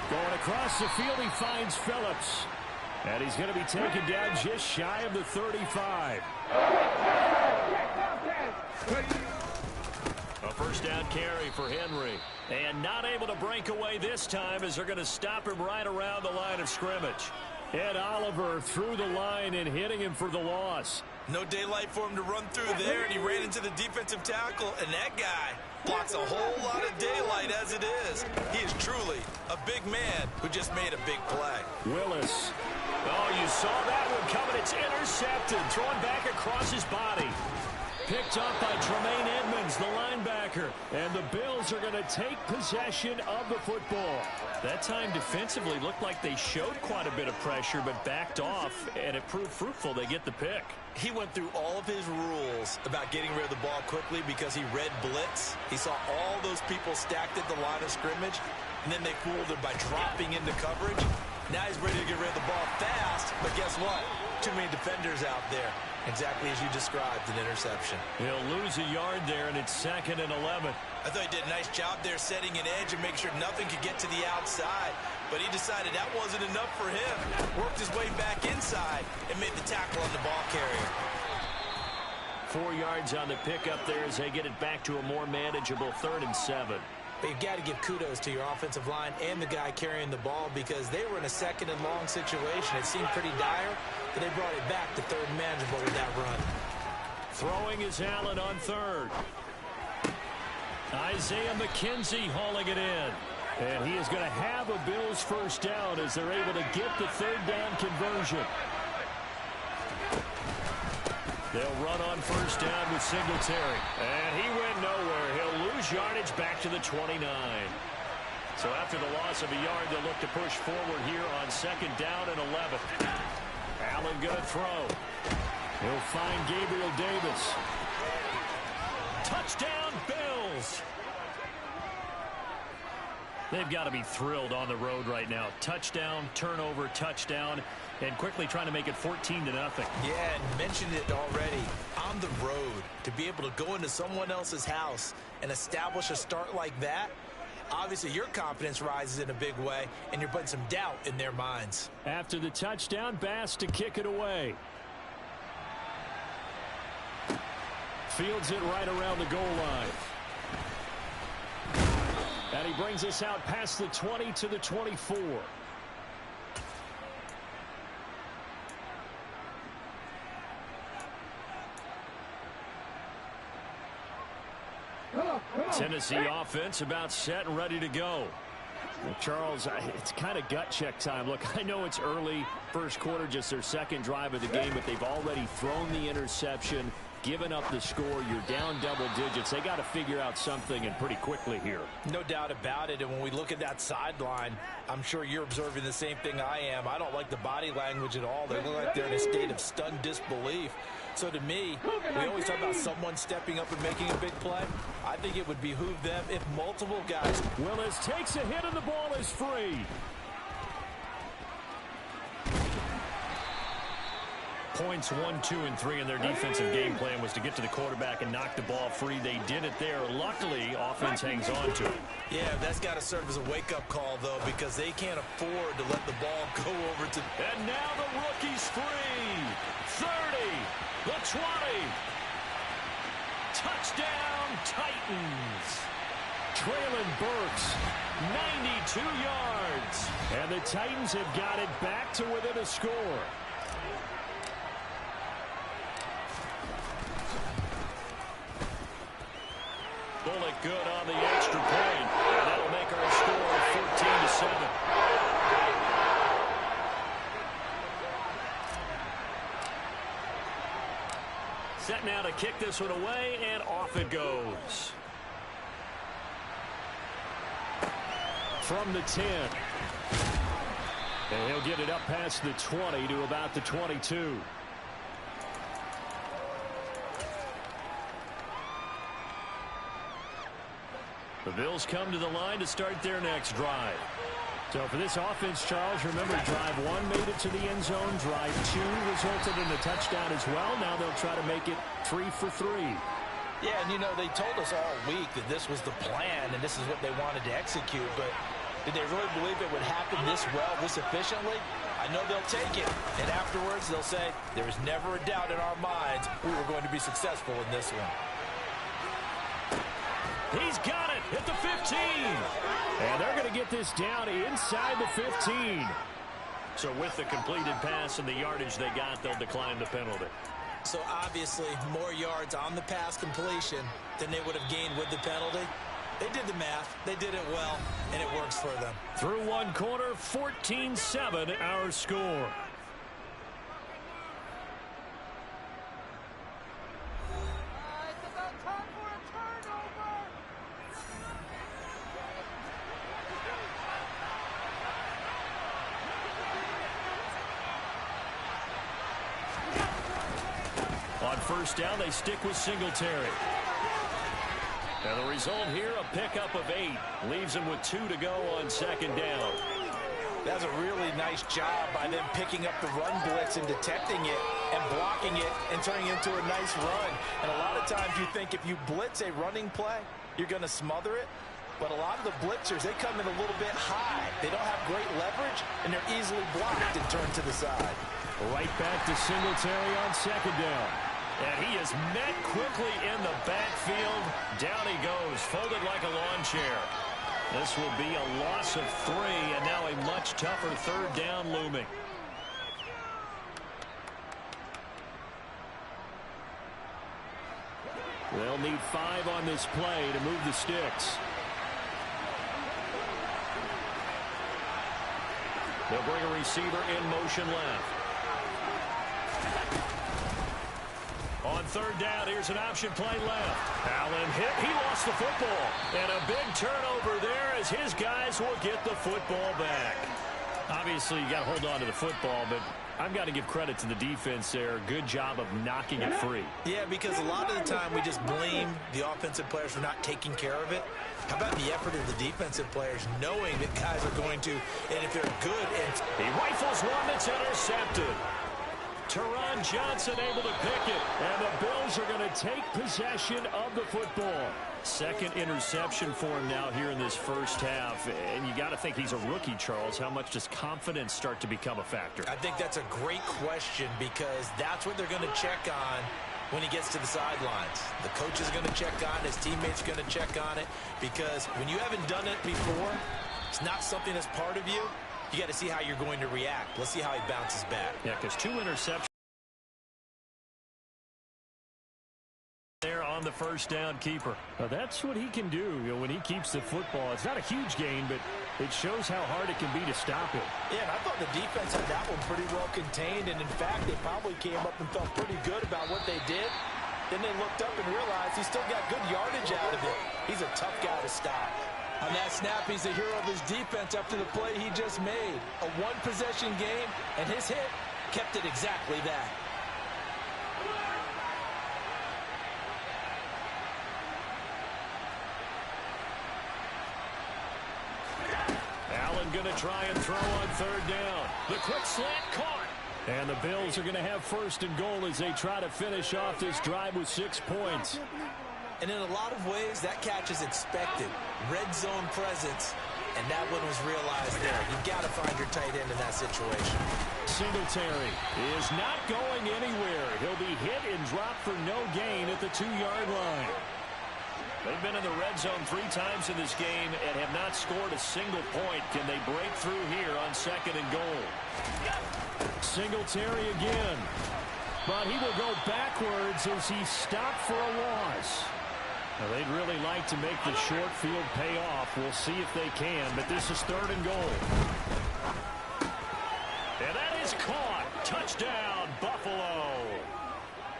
Going across the field, he finds Phillips. And he's going to be taken down just shy of the 35. A first down carry for Henry. And not able to break away this time as they're going to stop him right around the line of scrimmage. Ed Oliver through the line and hitting him for the loss. No daylight for him to run through there, and he ran into the defensive tackle, and that guy blocks a whole lot of daylight as it is. He is truly a big man who just made a big play. Willis. Oh, you saw that one coming. It's intercepted. Thrown back across his body. picked up by Tremaine Edmonds, the linebacker. And the Bills are going to take possession of the football. That time defensively looked like they showed quite a bit of pressure, but backed off, and it proved fruitful. They get the pick. He went through all of his rules about getting rid of the ball quickly because he read blitz. He saw all those people stacked at the line of scrimmage, and then they fooled him by dropping into coverage. Now he's ready to get rid of the ball fast, but guess what? Too many defenders out there. Exactly as you described, an interception. He'll lose a yard there, and it's 2nd and 11. I thought he did a nice job there setting an edge and make sure nothing could get to the outside, but he decided that wasn't enough for him. Worked his way back inside and made the tackle on the ball carrier. 4 yards on the pickup there as they get it back to a more manageable 3rd and 7. But you've got to give kudos to your offensive line and the guy carrying the ball because they were in a 2nd and long situation. It seemed pretty dire, but they brought it back to 3rd and manageable with that run. Throwing is Allen on 3rd. Isaiah McKenzie hauling it in. And he is going to have a Bills first down as they're able to get the 3rd down conversion. They'll run on first down with Singletary. And he went nowhere. He'll lose yardage back to the 29. So after the loss of a yard, they'll look to push forward here on 2nd down and 11. Allen going to throw. He'll find Gabriel Davis. Touchdown, Bills! They've got to be thrilled on the road right now. Touchdown, turnover, touchdown, and quickly trying to make it 14-0. Yeah, and mentioned it already. On the road, to be able to go into someone else's house and establish a start like that, obviously your confidence rises in a big way, and you're putting some doubt in their minds. After the touchdown, Bass to kick it away. Fields it right around the goal line. And he brings us out past the 20 to the 24. Tennessee offense about set and ready to go. Well, Charles, it's kind of gut check time. Look, I know it's early, first quarter, just their 2nd drive of the game, but they've already thrown the interception, given up the score. You're down double digits. They got to figure out something, and pretty quickly here. No doubt about it. And when we look at that sideline, I'm sure you're observing the same thing I am. I don't like the body language at all. They look like they're in a state of stunned disbelief. So to me, we always talk about someone stepping up and making a big play. I think it would behoove them if multiple guys. Willis takes a hit and the ball is free. Points 1, 2, and 3 in their defensive game plan was to get to the quarterback and knock the ball free. They did it there. Luckily, offense hangs on to it. Yeah, that's got to serve as a wake-up call, though, because they can't afford to let the ball go over to... And now the rookie's free. 30, the 20. Touchdown, Titans. Traylon Burks, 92 yards. And the Titans have got it back to within a score. Bullock good on the extra point. And that'll make our score 14-7. Set now to kick this one away, and off it goes. From the 10. And he'll get it up past the 20 to about the 22. The Bills come to the line to start their next drive. So for this offense, Charles, remember drive 1 made it to the end zone. Drive 2 resulted in a touchdown as well. Now they'll try to make it 3 for 3. Yeah, and you know, they told us all week that this was the plan and this is what they wanted to execute, but did they really believe it would happen this well, this efficiently? I know they'll take it, and afterwards they'll say, there was never a doubt in our minds we were going to be successful in this one. He's got it at the 15. And they're going to get this down inside the 15. So with the completed pass and the yardage they got, they'll decline the penalty. So obviously more yards on the pass completion than they would have gained with the penalty. They did the math. They did it well, and it works for them. Through one quarter, 14-7 our score. first down. They stick with Singletary. And the result here, a pickup of 8. Leaves them with 2 to go on second down. That's a really nice job by them picking up the run blitz and detecting it and blocking it and turning it into a nice run. And a lot of times you think if you blitz a running play, you're going to smother it. But a lot of the blitzers, they come in a little bit high. They don't have great leverage, and they're easily blocked and turned to the side. Right back to Singletary on second down. And he is met quickly in the backfield. Down he goes, folded like a lawn chair. This will be a loss of 3, and now a much tougher third down looming. They'll need 5 on this play to move the sticks. They'll bring a receiver in motion left. On third down, here's an option play left. Allen hit. He lost the football. And a big turnover there as his guys will get the football back. Obviously, you got to hold on to the football, but I've got to give credit to the defense there. Good job of knocking it free. Yeah, because a lot of the time we just blame the offensive players for not taking care of it. How about the effort of the defensive players knowing that guys are going to, and if they're good, and he rifles one that's intercepted. Teron Johnson able to pick it, and the Bills are going to take possession of the football. Second interception for him now here in this first half, and you got to think he's a rookie, Charles. How much does confidence start to become a factor? I think that's a great question because that's what they're going to check on when he gets to the sidelines. The coach is going to check on it, his teammates are going to check on it, because when you haven't done it before, it's not something that's part of you. You got to see how you're going to react. Let's see how he bounces back. Yeah, because 2 interceptions there on the first down keeper. Well, that's what he can do, when he keeps the football. It's not a huge gain, but it shows how hard it can be to stop it. Yeah, and I thought the defense had that one pretty well contained, and in fact, they probably came up and felt pretty good about what they did. Then they looked up and realized he still got good yardage out of it. He's a tough guy to stop. On that snap, he's the hero of his defense after the play he just made. A one-possession game, and his hit kept it exactly that. Allen going to try and throw on third down. The quick slant caught. And the Bills are going to have first and goal as they try to finish off this drive with 6 points. And in a lot of ways, that catch is expected. Red zone presence, and that one was realized there. You've got to find your tight end in that situation. Singletary is not going anywhere. He'll be hit and dropped for no gain at the 2-yard line. They've been in the red zone 3 times in this game and have not scored a single point. Can they break through here on second and goal? Singletary again. But he will go backwards as he stopped for a loss. Now, they'd really like to make the short field pay off. We'll see if they can, but this is third and goal. And that is caught. Touchdown, Buffalo.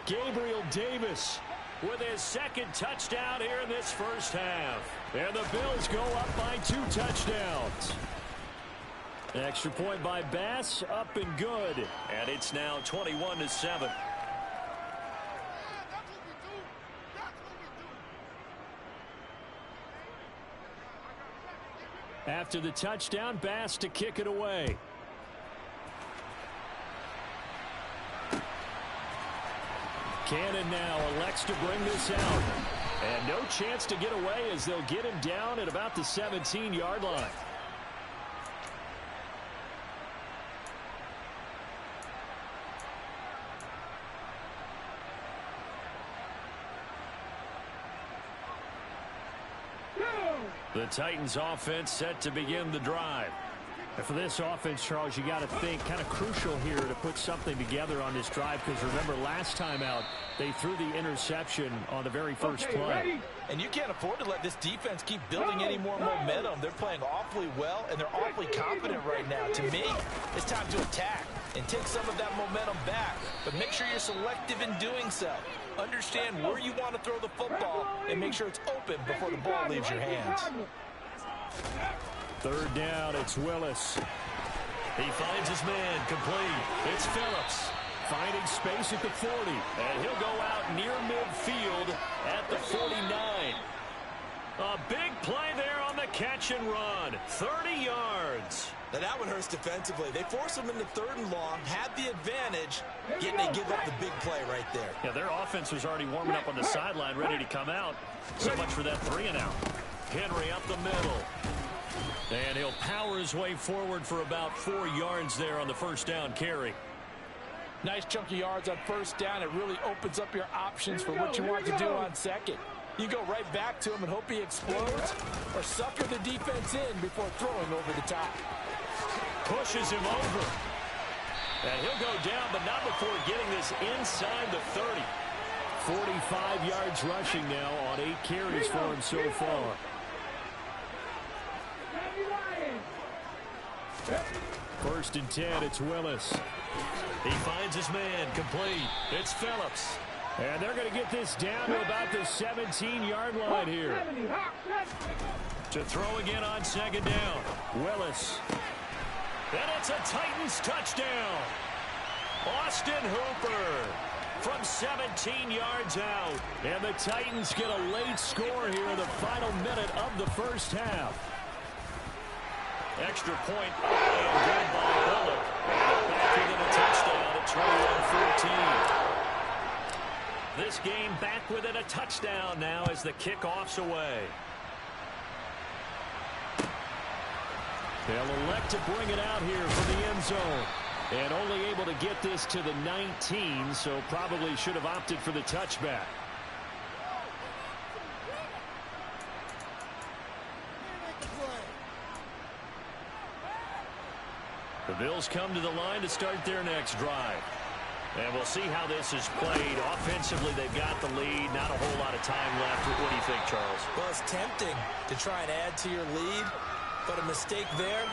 Gabriel Davis with his second touchdown here in this first half. And the Bills go up by 2 touchdowns. An extra point by Bass, up and good. And it's now 21-7. After the touchdown, Bass to kick it away. Cannon now elects to bring this out. And no chance to get away as they'll get him down at about the 17-yard line. The Titans offense set to begin the drive. And for this offense, Charles, you got to think kind of crucial here to put something together on this drive, because remember last time out they threw the interception on the very first play. And you can't afford to let this defense keep building any more momentum. They're playing awfully well, and they're awfully confident right now. To me, it's time to attack and take some of that momentum back. But make sure you're selective in doing so. Understand where you want to throw the football and make sure it's open before the ball leaves your hands. Third down, it's Willis. He finds his man complete. It's Phillips. Finding space at the 40. And he'll go out near midfield at the 49. A big play there on the catch and run. 30 yards. Now that one hurts defensively. They forced him into 3rd and long, had the advantage, yet they give up the big play right there. Yeah, their offense was already warming up on the sideline, ready to come out. So much for that 3 and out. Henry up the middle. And he'll power his way forward for about 4 yards there on the first down carry. Nice chunk of yards on first down. It really opens up your options for what you want to do on second. You go right back to him and hope he explodes, or sucker the defense in before throwing over the top. Pushes him over. And he'll go down, but not before getting this inside the 30. 45 yards rushing now on 8 carries for him so far. First and 10, it's Willis. He finds his man, complete. It's Phillips. And they're going to get this down to about the 17-yard line here. To throw again on second down. Willis. And it's a Titans touchdown. Austin Hooper from 17 yards out. And the Titans get a late score here in the final minute of the first half. Extra point and good by Bullock. Back within a touchdown at 21-14. This game back within a touchdown now as the kickoff's away. They'll elect to bring it out here from the end zone. And only able to get this to the 19, so probably should have opted for the touchback. The Bills come to the line to start their next drive. And we'll see how this is played. Offensively, they've got the lead. Not a whole lot of time left. What do you think, Charles? Well, it's tempting to try and add to your lead, but a mistake there,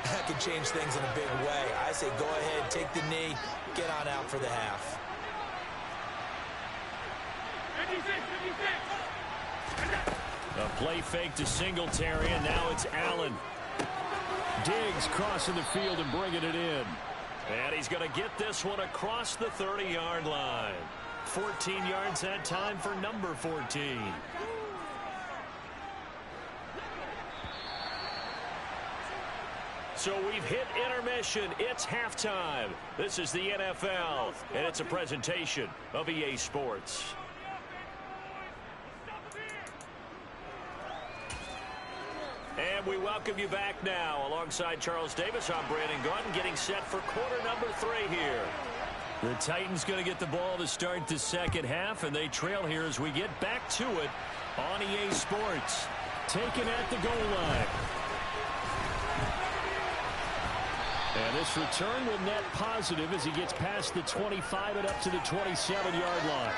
that could change things in a big way. I say go ahead, take the knee, get on out for the half. 56. A play fake to Singletary, and now it's Allen. Diggs crossing the field and bringing it in. And he's going to get this one across the 30-yard line. 14 yards that time for number 14. So we've hit intermission. It's halftime. This is the NFL, and it's a presentation of EA Sports. And we welcome you back now. Alongside Charles Davis, I'm Brandon Gaudin, getting set for quarter number 3 here. The Titans going to get the ball to start the second half, and they trail here as we get back to it on EA Sports. Taken at the goal line. And this return will net positive as he gets past the 25 and up to the 27-yard line.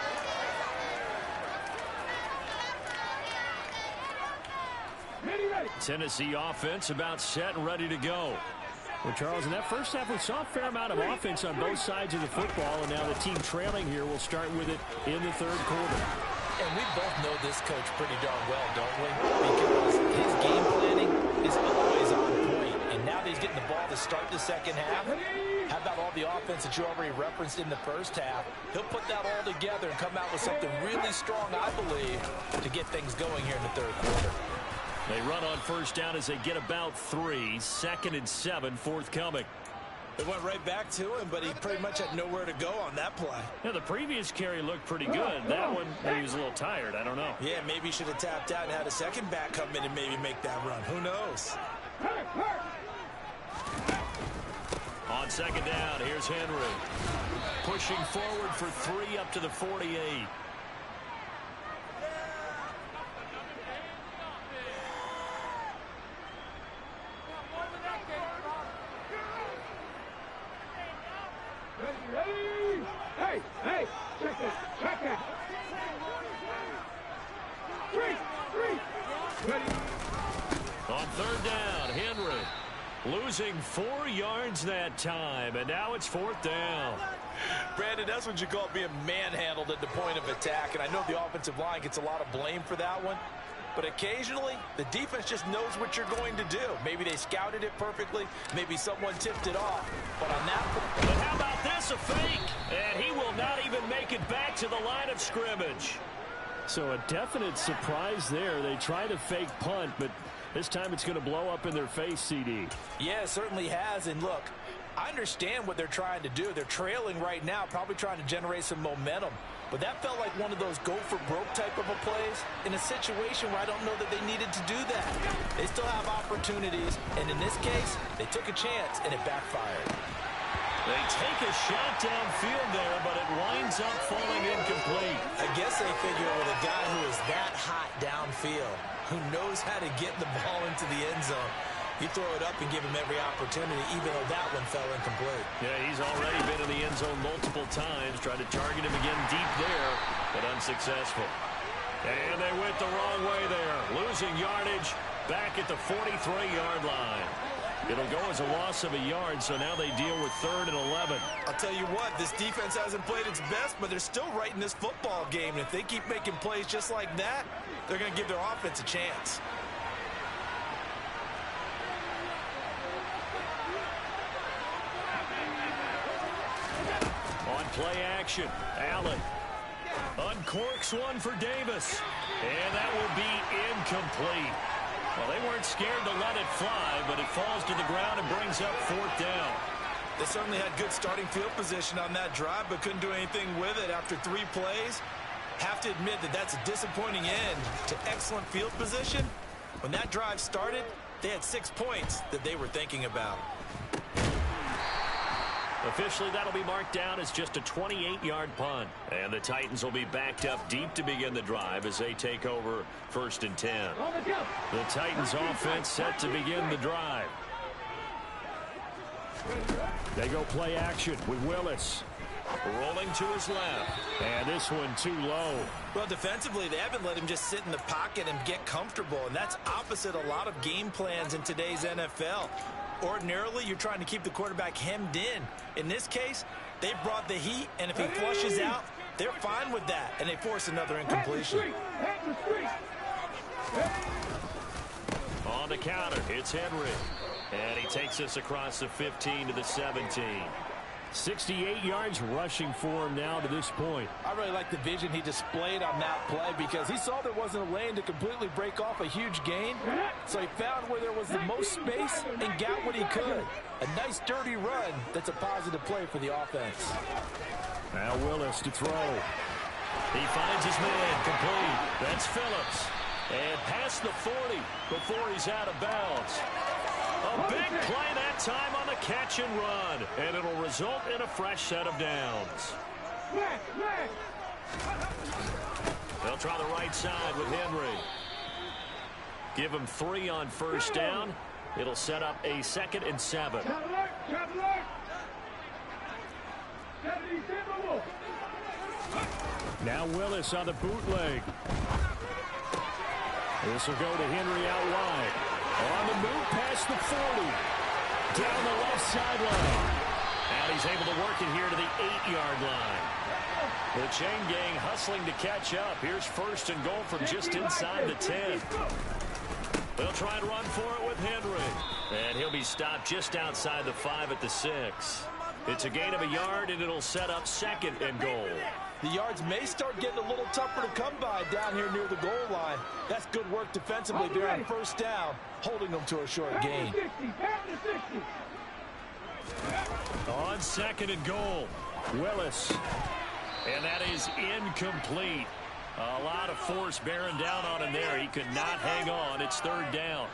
Tennessee offense about set and ready to go. Well, Charles, in that first half, we saw a fair amount of offense on both sides of the football, and now the team trailing here will start with it in the third quarter. And we both know this coach pretty darn well, don't we? Because his game planning is always on point. And now that he's getting the ball to start the second half, how about all the offense that you already referenced in the first half? He'll put that all together and come out with something really strong, I believe, to get things going here in the third quarter. They run on first down as they get about 3. 2nd and 7 forthcoming. They went right back to him, but he pretty much had nowhere to go on that play. Yeah, the previous carry looked pretty good. That one, he was a little tired. I don't know. Yeah, maybe he should have tapped out and had a second back come in and maybe make that run. Who knows? On second down, here's Henry. Pushing forward for 3 up to the 48. Hey, check that. 3. Ready. On third down, Henry losing 4 yards that time, and now it's 4th down. Brandon, that's what you call being manhandled at the point of attack, and I know the offensive line gets a lot of blame for that one. But occasionally, the defense just knows what you're going to do. Maybe they scouted it perfectly. Maybe someone tipped it off. But on that... But how about this, a fake? and make it back to the line of scrimmage. So a definite surprise there. They try to fake punt, but this time it's going to blow up in their face, CD. Yeah, it certainly has. And look, I understand what they're trying to do. They're trailing right now, probably trying to generate some momentum. But that felt like one of those go-for-broke type of a plays in a situation where I don't know that they needed to do that. They still have opportunities, and in this case, they took a chance, and it backfired. They take a shot downfield there, but it winds up falling incomplete. I guess they figure with a guy who is that hot downfield, who knows how to get the ball into the end zone, you throw it up and give him every opportunity, even though that one fell incomplete. Yeah, he's already been in the end zone multiple times, tried to target him again deep there, but unsuccessful. And they went the wrong way there, losing yardage back at the 43-yard line. It'll go as a loss of a yard, so now they deal with 3rd and 11. I'll tell you what, this defense hasn't played its best, but they're still right in this football game. And if they keep making plays just like that, they're going to give their offense a chance. On play action, Allen uncorks one for Davis, and that will be incomplete. Well, they weren't scared to let it fly, but it falls to the ground and brings up 4th down. They certainly had good starting field position on that drive, but couldn't do anything with it after 3 plays. Have to admit that that's a disappointing end to excellent field position. When that drive started, they had 6 points that they were thinking about. Officially, that'll be marked down as just a 28-yard punt. And the Titans will be backed up deep to begin the drive as they take over 1st and 10. The Titans offense set to begin the drive. They go play action with Willis. Rolling to his left. And this one too low. Well, defensively, they haven't let him just sit in the pocket and get comfortable, and that's opposite a lot of game plans in today's NFL. Ordinarily, you're trying to keep the quarterback hemmed in. In this case, they brought the heat, and if he flushes out, they're fine with that, and they force another incompletion. On the counter, it's Henry. And he takes us across the 15 to the 17. 68 yards rushing for him now to this point. I really like the vision he displayed on that play because he saw there wasn't a lane to completely break off a huge gain. So he found where there was the most space and got what he could. A nice dirty run that's a positive play for the offense. Now Willis to throw. He finds his man complete. That's Phillips. And past the 40 before he's out of bounds. A big play that time on the catch and run. And it'll result in a fresh set of downs. They'll try the right side with Henry. Give him 3 on 1st down. It'll set up a 2nd and 7. Now Willis on the bootleg. This will go to Henry out wide. On the move past the 40. Down the left sideline. And he's able to work it here to the 8-yard line. The chain gang hustling to catch up. Here's 1st and goal from just inside the 10. They'll try and run for it with Henry. And he'll be stopped just outside the 5 at the 6. It's a gain of a yard, and it'll set up 2nd and goal. The yards may start getting a little tougher to come by down here near the goal line. That's good work defensively there on 1st down, holding them to a short gain. On 2nd and goal, Willis. And that is incomplete. A lot of force bearing down on him there. He could not hang on. It's 3rd down.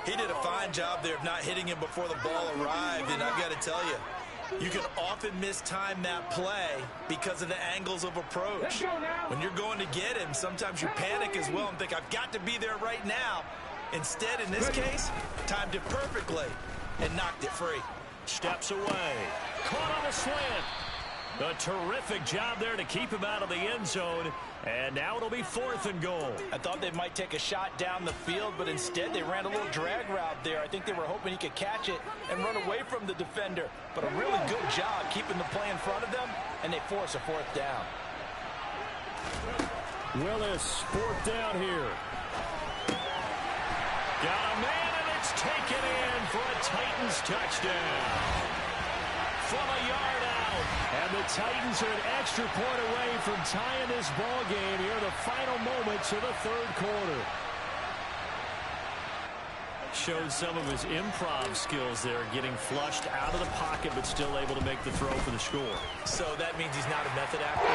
He did a fine job there of not hitting him before the ball arrived, and I've got to tell you, you can often mistime that play because of the angles of approach. When you're going to get him, sometimes you panic as well and think, I've got to be there right now. Instead, in this case, timed it perfectly and knocked it free. Steps away. Caught on a slant. A terrific job there to keep him out of the end zone. And now it'll be 4th and goal. I thought they might take a shot down the field, but instead they ran a little drag route there. I think they were hoping he could catch it and run away from the defender. But a really good job keeping the play in front of them, and they force a 4th down. Willis, 4th down here. Got a man, and it's taken in for a Titans touchdown. From a yard out. And And the Titans are an extra point away from tying this ball game here in the final moments of the third quarter. Showed some of his improv skills there, getting flushed out of the pocket but still able to make the throw for the score. So that means he's not a method actor?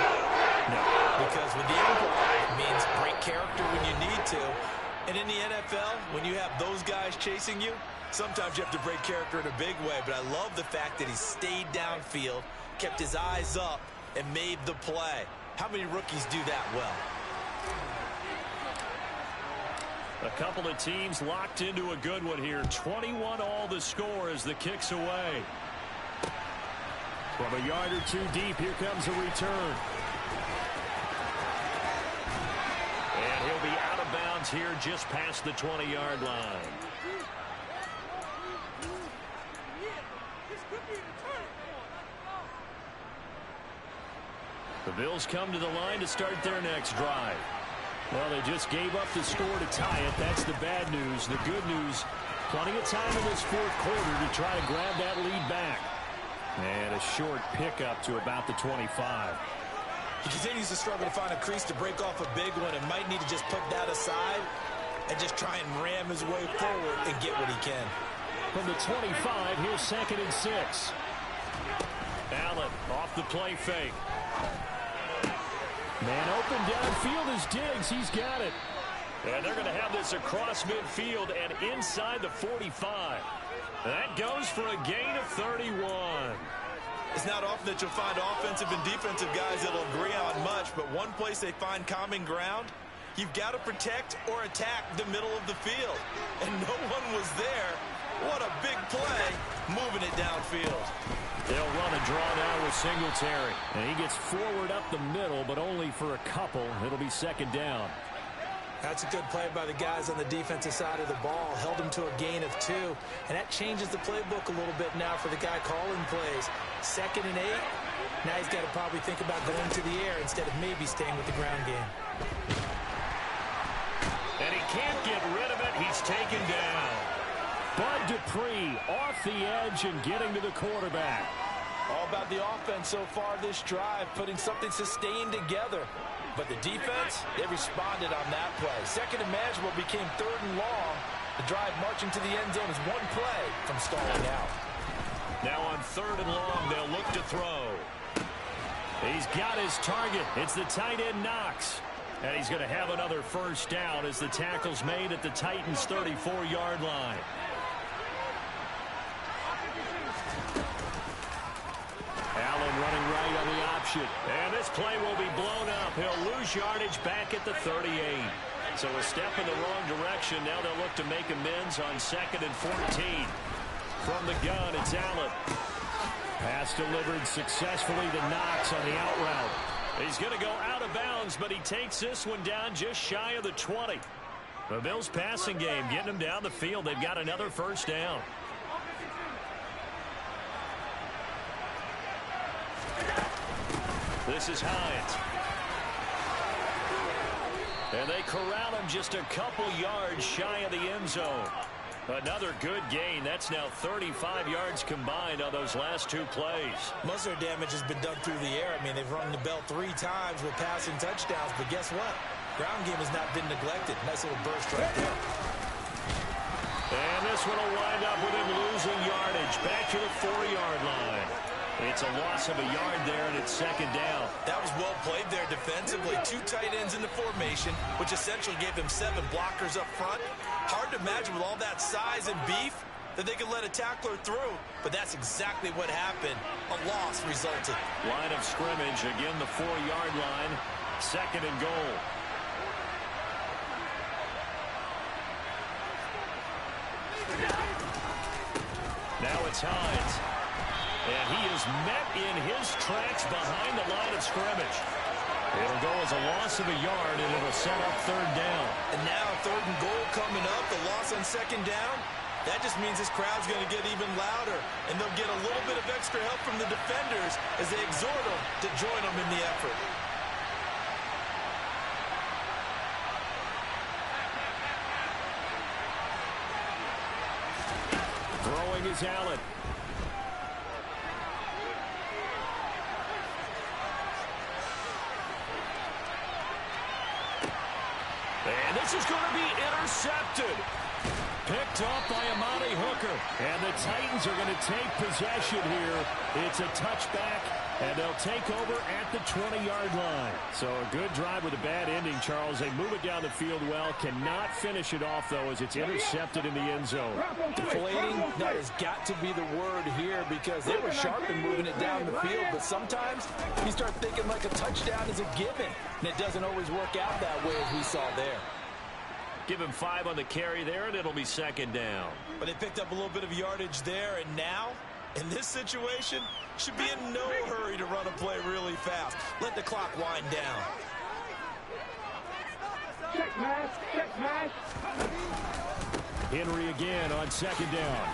No. Because with the improv, it means break character when you need to. And in the NFL, when you have those guys chasing you, sometimes you have to break character in a big way. But I love the fact that he stayed downfield, kept his eyes up, and made the play. How many rookies do that well? A couple of teams locked into a good one here. 21 all the score as the kick's away. From a yard or two deep, here comes a return. And he'll be out of bounds here just past the 20-yard line. The Bills come to the line to start their next drive. Well, they just gave up the score to tie it. That's the bad news. The good news, plenty of time in this fourth quarter to try to grab that lead back. And a short pickup to about the 25. He continues to struggle to find a crease to break off a big one and might need to just put that aside and just try and ram his way forward and get what he can. From the 25, here's 2nd and 6. Allen off the play fake. Man open downfield is Diggs. He's got it. And they're going to have this across midfield and inside the 45. That goes for a gain of 31. It's not often that you'll find offensive and defensive guys that'll agree on much, but one place they find common ground, you've got to protect or attack the middle of the field. And no one was there. What a big play, moving it downfield. They'll run a draw now with Singletary. And he gets forward up the middle, but only for a couple. It'll be 2nd down. That's a good play by the guys on the defensive side of the ball. Held him to a gain of 2. And that changes the playbook a little bit now for the guy calling plays. 2nd and 8. Now he's got to probably think about going to the air instead of maybe staying with the ground game. And he can't get rid of it. He's taken down. Bud Dupree off the edge and getting to the quarterback. All about the offense so far this drive, putting something sustained together. But the defense, they responded on that play. Second and manageable became 3rd and long. The drive marching to the end zone is one play from stalling out. Now on 3rd and long, they'll look to throw. He's got his target. It's the tight end Knox. And he's going to have another first down as the tackle's made at the Titans' 34-yard line. Allen running right on the option. And this play will be blown up. He'll lose yardage back at the 38. So a step in the wrong direction. Now they'll look to make amends on 2nd and 14. From the gun, it's Allen. Pass delivered successfully to Knox on the out route. He's going to go out of bounds, but he takes this one down just shy of the 20. The Bills passing game getting them down the field. They've got another first down. This is Hines. And they corral him just a couple yards shy of the end zone. Another good gain. That's now 35 yards combined on those last 2 plays. Most of their damage has been done through the air. I mean, they've rung the bell 3 times with passing touchdowns, but guess what? Ground game has not been neglected. Nice little burst right there. And this one will wind up with him losing yardage back to the 4-yard line. It's a loss of a yard there, and it's 2nd down. That was well played there defensively. 2 tight ends in the formation, which essentially gave them 7 blockers up front. Hard to imagine with all that size and beef that they could let a tackler through, but that's exactly what happened. A loss resulted. Line of scrimmage, again the 4-yard line, 2nd and goal. Now it's Hines. And he is met in his tracks behind the line of scrimmage. It'll go as a loss of a yard, and it'll set up 3rd down. And now 3rd and goal coming up, the loss on 2nd down. That just means this crowd's going to get even louder, and they'll get a little bit of extra help from the defenders as they exhort them to join them in the effort. Throwing is Allen. This is going to be intercepted. Picked off by Amani Hooker. And the Titans are going to take possession here. It's a touchback, and they'll take over at the 20-yard line. So a good drive with a bad ending, Charles. They move it down the field well. Cannot finish it off, though, as it's intercepted in the end zone. Deflating, that has got to be the word here, because they were sharp in moving it down the field. But sometimes you start thinking like a touchdown is a given, and it doesn't always work out that way, as we saw there. Give him 5 on the carry there, and it'll be second down. But they picked up a little bit of yardage there, and now, in this situation, should be in no hurry to run a play really fast. Let the clock wind down. Check match. Henry again on second down.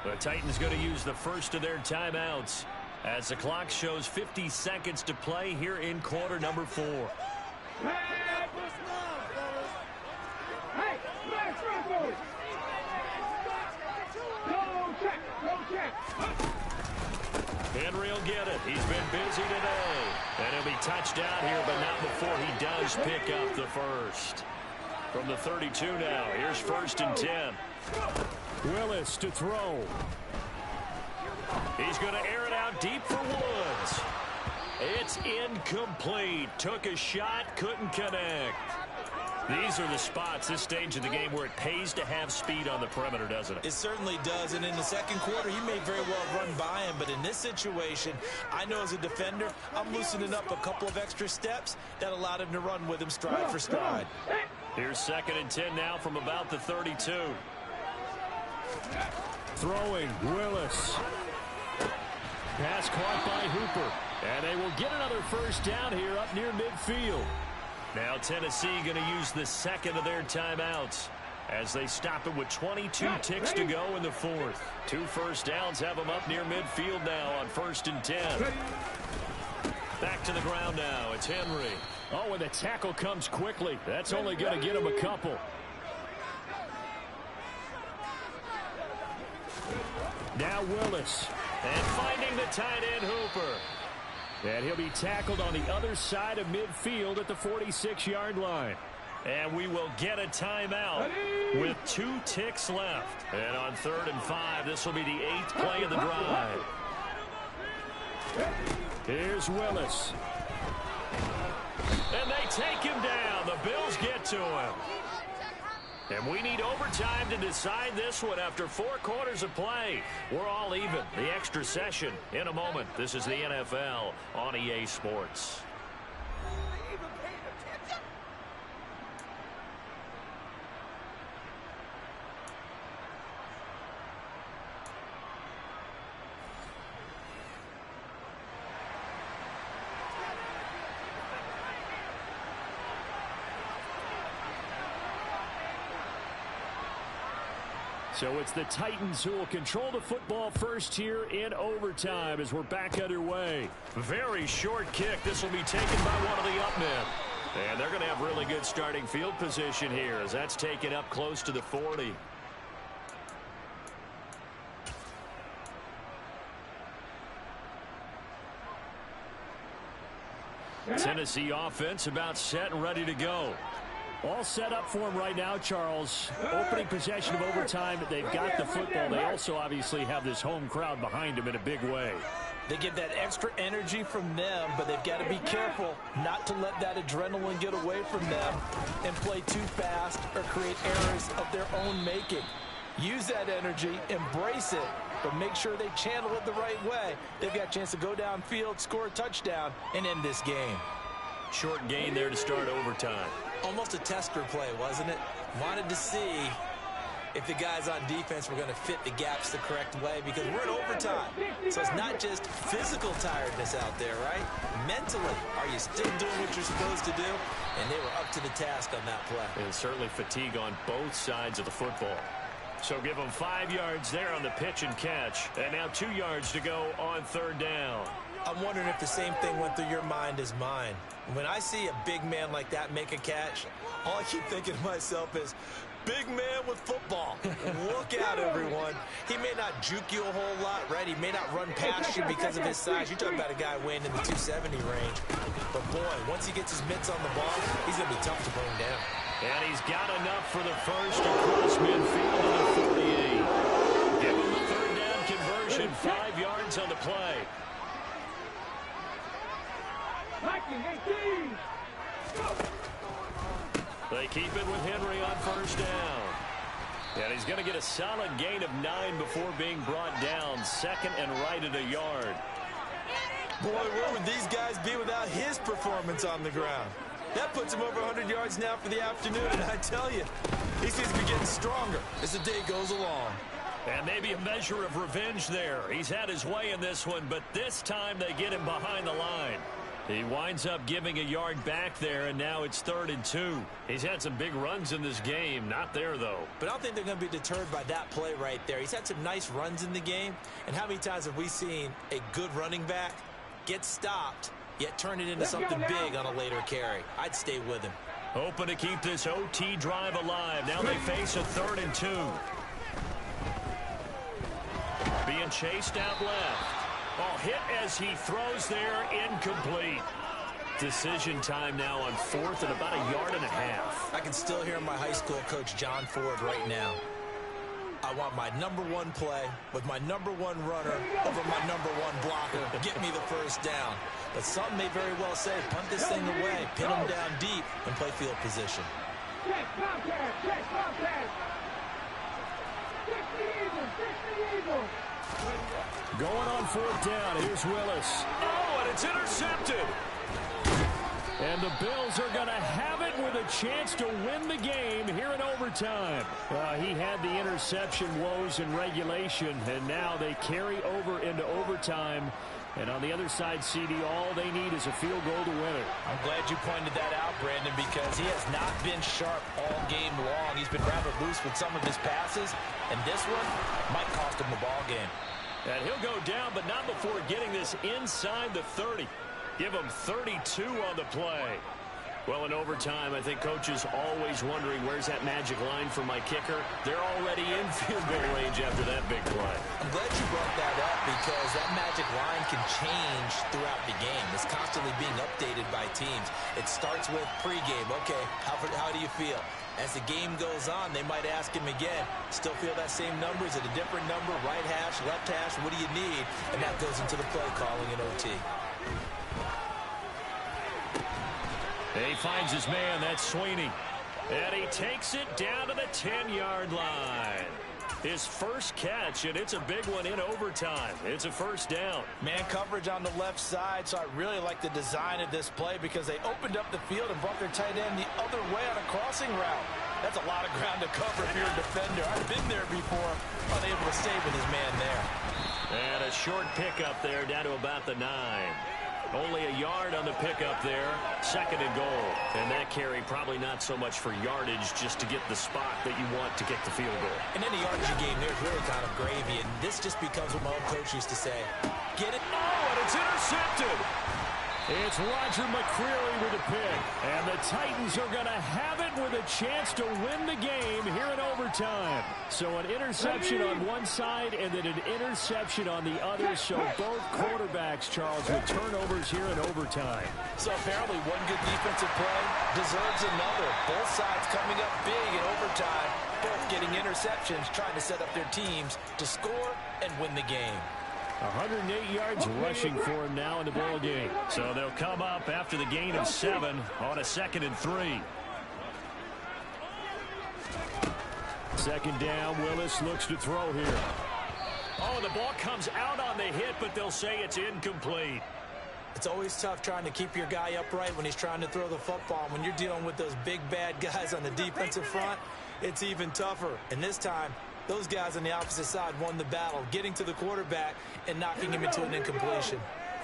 The Titans going to use the first of their timeouts as the clock shows 50 seconds to play here in quarter number 4. Hey, let's go. Go check. Henry will get it. He's been busy today. And he'll be touched out here, but not before he does pick up the first. From the 32 now, here's 1st and 10. Willis to throw. He's going to air it out deep for Woods. It's incomplete. Took a shot, couldn't connect. These are the spots, this stage of the game, where it pays to have speed on the perimeter, doesn't it? It certainly does, and in the second quarter, he may very well run by him, but in this situation, I know as a defender, I'm loosening up a couple of extra steps that allowed him to run with him stride for stride. Here's 2nd and 10 now from about the 32. Throwing, Willis. Pass caught by Hooper. And they will get another first down here up near midfield. Now Tennessee going to use the second of their timeouts as they stop it with 22 ticks to go in the 4th. 2 first downs have them up near midfield now on 1st and 10. Back to the ground now. It's Henry. Oh, and the tackle comes quickly. That's only going to get him a couple. Now Willis. And finding the tight end Hooper. And he'll be tackled on the other side of midfield at the 46-yard line. And we will get a timeout with 2 ticks left. And on 3rd and 5, this will be the 8th play of the drive. Here's Willis. And they take him down. The Bills get to him. And we need overtime to decide this one after 4 quarters of play. We're all even. The extra session in a moment. This is the NFL on EA Sports. So it's the Titans who will control the football first here in overtime as we're back underway. Very short kick. This will be taken by one of the up men. And they're going to have really good starting field position here as that's taken up close to the 40. Tennessee offense about set and ready to go. All set up for him right now, Charles. Opening possession of overtime. They've got the football. They also obviously have this home crowd behind them in a big way. They get that extra energy from them, but they've got to be careful not to let that adrenaline get away from them and play too fast or create errors of their own making. Use that energy, embrace it, but make sure they channel it the right way. They've got a chance to go downfield, score a touchdown, and end this game. Short gain there to start overtime. Almost a tester play, wasn't it? Wanted to see if the guys on defense were going to fit the gaps the correct way, because we're in overtime. So it's not just physical tiredness out there, right? Mentally, are you still doing what you're supposed to do? And they were up to the task on that play. And certainly fatigue on both sides of the football. So give them 5 yards there on the pitch and catch. And now 2 yards to go on 3rd down. I'm wondering if the same thing went through your mind as mine. When I see a big man like that make a catch, all I keep thinking to myself is, big man with football. Look out, everyone. He may not juke you a whole lot, right? He may not run past you because of his size. You're talking about a guy weighing in the 270 range. But, boy, once he gets his mitts on the ball, he's going to be tough to bring down. And he's got enough for the first across midfield to the 48. Give him the third down conversion, 5 yards on the play. They keep it with Henry on first down. And he's going to get a solid gain of 9 before being brought down. Second and right at a yard. Boy, where would these guys be without his performance on the ground? That puts him over 100 yards now for the afternoon, and I tell you, he seems to be getting stronger as the day goes along. And maybe a measure of revenge there. He's had his way in this one, but this time they get him behind the line. He winds up giving a yard back there, and now it's 3rd and 2. He's had some big runs in this game. Not there, though. But I don't think they're going to be deterred by that play right there. He's had some nice runs in the game, and how many times have we seen a good running back get stopped, yet turn it into something big on a later carry? I'd stay with him. Hoping to keep this OT drive alive. Now they face a 3rd and 2. Being chased out left. Oh, hit as he throws there, incomplete. Decision time now on 4th and about a yard and a half. I can still hear my high school coach, John Ford, right now. I want my #1 play with my #1 runner over my #1 blocker. Get me the first down. But some may very well say, punt this thing away, pin him down deep, and play field position. Check, Bobcat, check, Bobcat. Check the Eagles, check the Eagles. Going on 4th down. Here's Willis. Oh, and it's intercepted. And the Bills are going to have it with a chance to win the game here in overtime. He had the interception woes in regulation, and now they carry over into overtime. And on the other side, CD, all they need is a field goal to win it. I'm glad you pointed that out, Brandon, because he has not been sharp all game long. He's been rather loose with some of his passes, and this one might cost him the ball game. And he'll go down, but not before getting this inside the 30. Give him 32 on the play. Well, in overtime, I think Coach is always wondering, where's that magic line for my kicker? They're already in field goal range after that big play. I'm glad you brought that up because that magic line can change throughout the game. It's constantly being updated by teams. It starts with pregame. Okay, how do you feel? As the game goes on, they might ask him again, still feel that same number? Is it a different number? Right hash, left hash, what do you need? And that goes into the play calling in OT. He finds his man, that's Sweeney. And he takes it down to the 10-yard line. His first catch, and it's a big one in overtime. It's a first down. Man coverage on the left side, so I really like the design of this play because they opened up the field and brought their tight end the other way on a crossing route. That's a lot of ground to cover if you're a defender. I've been there before, unable to stay with his man there. And a short pickup there down to about the 9. Only a yard on the pickup there. 2nd and goal. And that carry probably not so much for yardage, just to get the spot that you want to get the field goal. And any yardage game there is really kind of gravy. And this just becomes what my old coach used to say. Get it. Oh, and it's intercepted. It's Roger McCreary with a pick. And the Titans are going to have it with a chance to win the game here in overtime. So an interception on one side and then an interception on the other. So both quarterbacks, Charles, with turnovers here in overtime. So apparently one good defensive play deserves another. Both sides coming up big in overtime. Both getting interceptions, trying to set up their teams to score and win the game. 108 yards rushing for him now in the ball game. So they'll come up after the gain of 7 on a 2nd and 3. 2nd down, Willis looks to throw here. Oh, the ball comes out on the hit, but they'll say it's incomplete. It's always tough trying to keep your guy upright when he's trying to throw the football. When you're dealing with those big, bad guys on the defensive front, it's even tougher. And this time, those guys on the opposite side won the battle, getting to the quarterback and knocking him into an incompletion.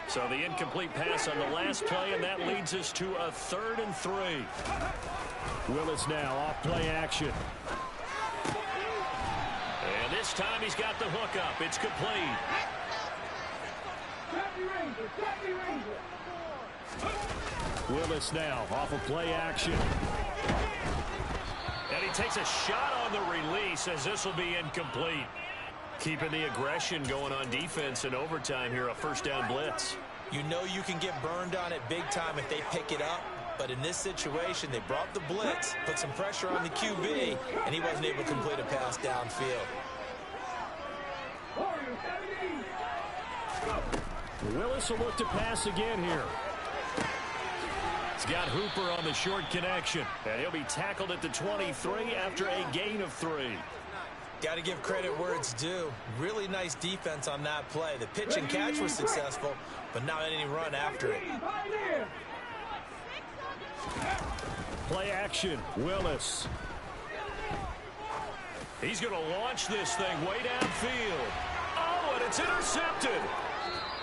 So the incomplete pass on the last play, and that leads us to a 3rd and 3. Willis now off play action. And this time he's got the hook up. It's complete. Willis now off of play action. And he takes a shot on the release as this will be incomplete. Keeping the aggression going on defense in overtime here, a first down blitz. You know you can get burned on it big time if they pick it up. But in this situation, they brought the blitz, put some pressure on the QB, and he wasn't able to complete a pass downfield. Willis will look to pass again here. He's got Hooper on the short connection. And he'll be tackled at the 23 after a gain of 3. Got to give credit where it's due. Really nice defense on that play. The pitch and catch was successful, but not any run after it. Play action, Willis. He's going to launch this thing way downfield. Oh, and it's intercepted.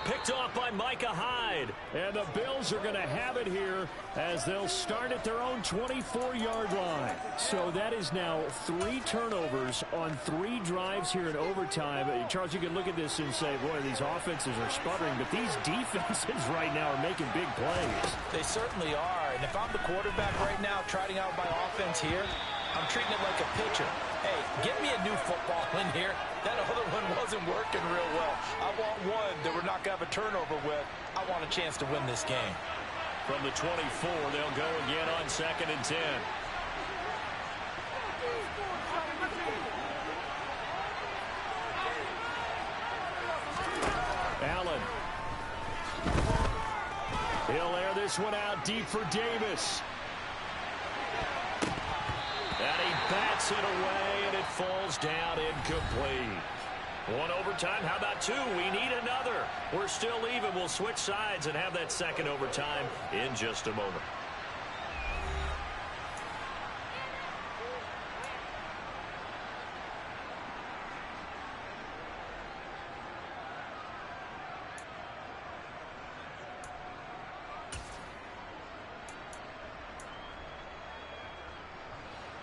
Picked off by Micah Hyde. And the Bills are going to have it here as they'll start at their own 24-yard line. So that is now 3 turnovers on 3 drives here in overtime. Charles, you can look at this and say, boy, these offenses are sputtering, but these defenses right now are making big plays. They certainly are. And if I'm the quarterback right now trotting out my offense here, I'm treating it like a pitcher. Hey, get me a new football in here. That other one wasn't working real well. I want one that we're not going to have a turnover with. I want a chance to win this game. From the 24, they'll go again on 2nd and 10. Allen. He'll air this one out deep for Davis. And he bats it away, and it falls down incomplete. 1 overtime. How about 2? We need another. We're still even. We'll switch sides and have that second overtime in just a moment.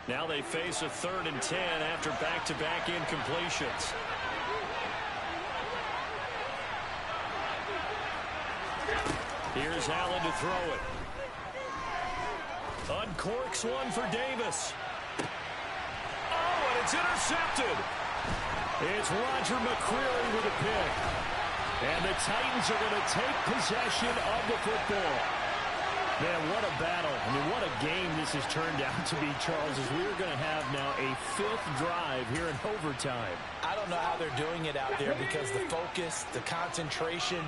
Now they face a 3rd and 10 after back-to-back incompletions. Here's Allen to throw it. Uncorks one for Davis. Oh, and it's intercepted. It's Roger McCreary with a pick. And the Titans are going to take possession of the football. Man, what a battle. I mean, what a game this has turned out to be, Charles, as we're going to have now a 5th drive here in overtime. I don't know how they're doing it out there because the focus, the concentration,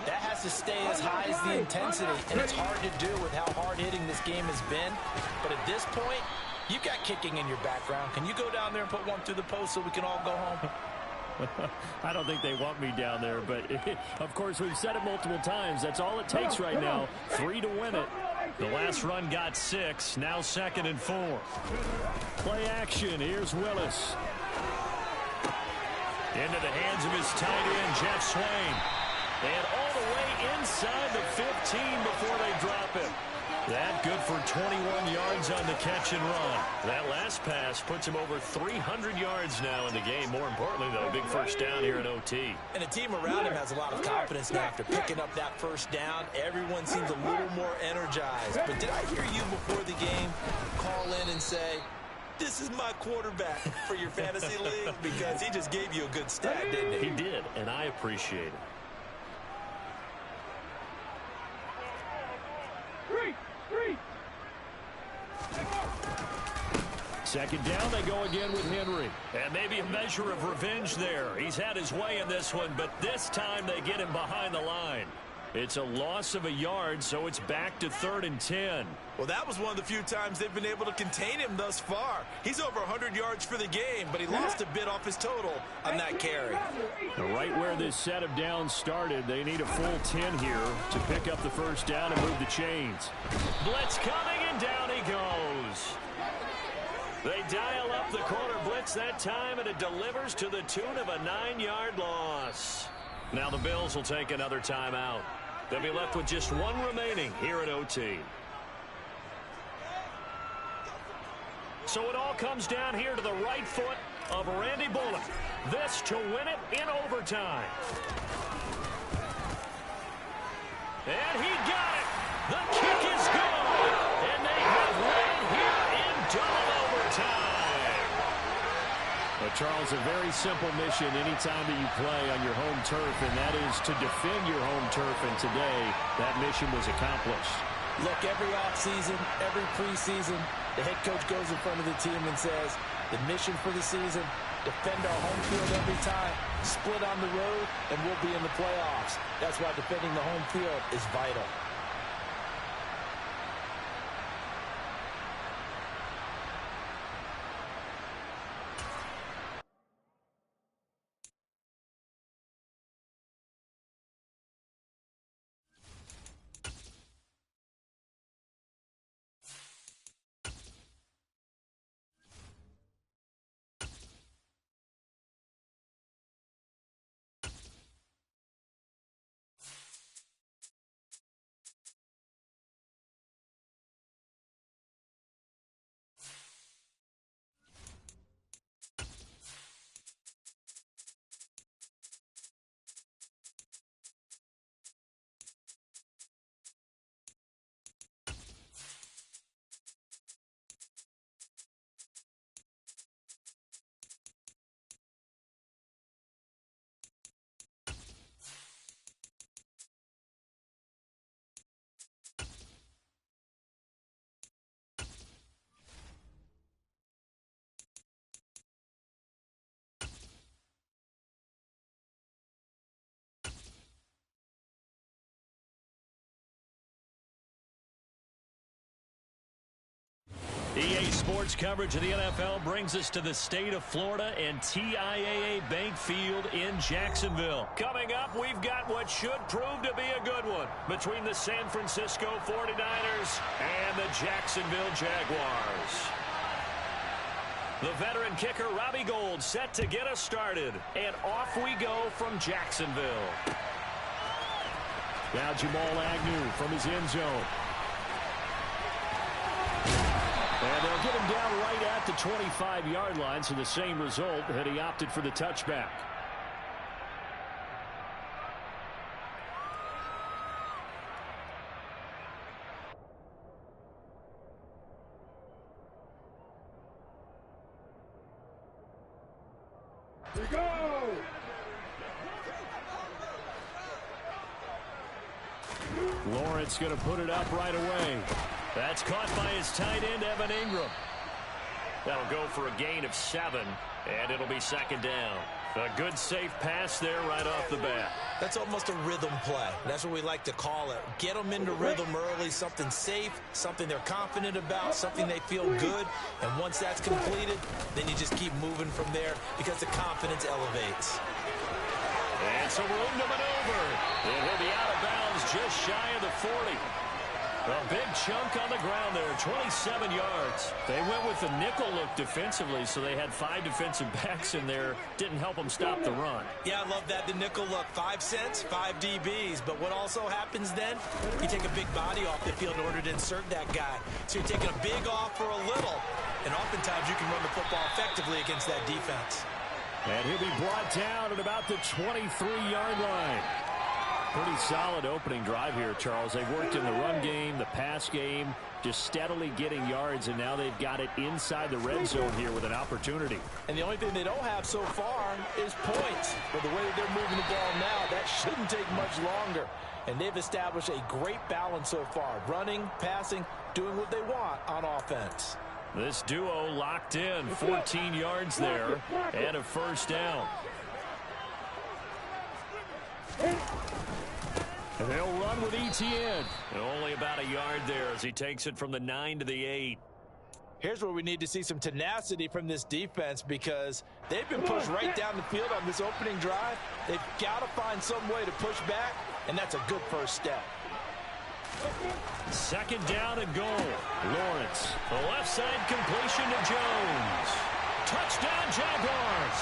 that has to stay as high as the intensity, and it's hard to do with how hard-hitting this game has been. But at this point, you've got kicking in your background. Can you go down there and put one through the post so we can all go home? I don't think they want me down there, but of course we've said it multiple times. That's all it takes right now. 3 to win it. The last run got 6. Now 2nd and 4. Play action. Here's Willis. Into the hands of his tight end, Jeff Swain. And all the way inside the 15 before they drop him. That good for 21 yards on the catch and run. That last pass puts him over 300 yards now in the game. More importantly, though, big first down here in OT. And the team around him has a lot of confidence now after picking up that first down. Everyone seems a little more energized. But did I hear you before the game call in and say, this is my quarterback for your fantasy league? Because he just gave you a good stat, didn't he? He did, and I appreciate it. Second down, they go again with Henry. And maybe a measure of revenge there. He's had his way in this one, but this time they get him behind the line. It's a loss of a yard, so it's back to 3rd and 10. Well, that was one of the few times they've been able to contain him thus far. He's over 100 yards for the game, but he lost a bit off his total on that carry. Right where this set of downs started, they need a full 10 here to pick up the first down and move the chains. Blitz coming, and down he goes. They dial up the corner blitz that time, and it delivers to the tune of a 9-yard loss. Now the Bills will take another timeout. They'll be left with just 1 remaining here at OT. So it all comes down here to the right foot of Randy Bullock. This to win it in overtime. And he got it. The kick is good. And they have won here in double overtime. Charles, a very simple mission anytime that you play on your home turf, and that is to defend your home turf, and today that mission was accomplished. Look, every offseason, every preseason, the head coach goes in front of the team and says, the mission for the season, defend our home field every time, split on the road, and we'll be in the playoffs. That's why defending the home field is vital. EA Sports coverage of the NFL brings us to the state of Florida and TIAA Bank Field in Jacksonville. Coming up, we've got what should prove to be a good one between the San Francisco 49ers and the Jacksonville Jaguars. The veteran kicker Robbie Gould set to get us started, and off we go from Jacksonville. Now Jamal Agnew from his end zone. And they'll get him down right at the 25-yard line, so the same result had he opted for the touchback. We go! Lawrence going to put it up right away. That's caught by his tight end, Evan Ingram. That'll go for a gain of 7, and it'll be second down. A good, safe pass there right off the bat. That's almost a rhythm play. That's what we like to call it. Get them into rhythm early, something safe, something they're confident about, something they feel good. And once that's completed, then you just keep moving from there because the confidence elevates. And some room to maneuver. It will be out of bounds just shy of the 40. A big chunk on the ground there, 27 yards. They went with the nickel look defensively, so they had 5 defensive backs in there. Didn't help them stop the run. Yeah, I love that, the nickel look. 5 cents, 5 DBs. But what also happens then, you take a big body off the field in order to insert that guy. So you're taking a big off for a little, and oftentimes you can run the football effectively against that defense. And he'll be brought down at about the 23-yard line. Pretty solid opening drive here, Charles. They've worked in the run game, the pass game, just steadily getting yards, and now they've got it inside the red zone here with an opportunity. And the only thing they don't have so far is points. But the way that they're moving the ball now, that shouldn't take much longer. And they've established a great balance so far. Running, passing, doing what they want on offense. This duo locked in, 14 yards there, and a first down. And they'll run with Etienne. And only about a yard there as he takes it from the 9 to the 8. Here's where we need to see some tenacity from this defense because they've been pushed right down the field on this opening drive. They've got to find some way to push back, and that's a good first step. Second down and goal. Lawrence, the left side completion to Jones. Touchdown Jaguars.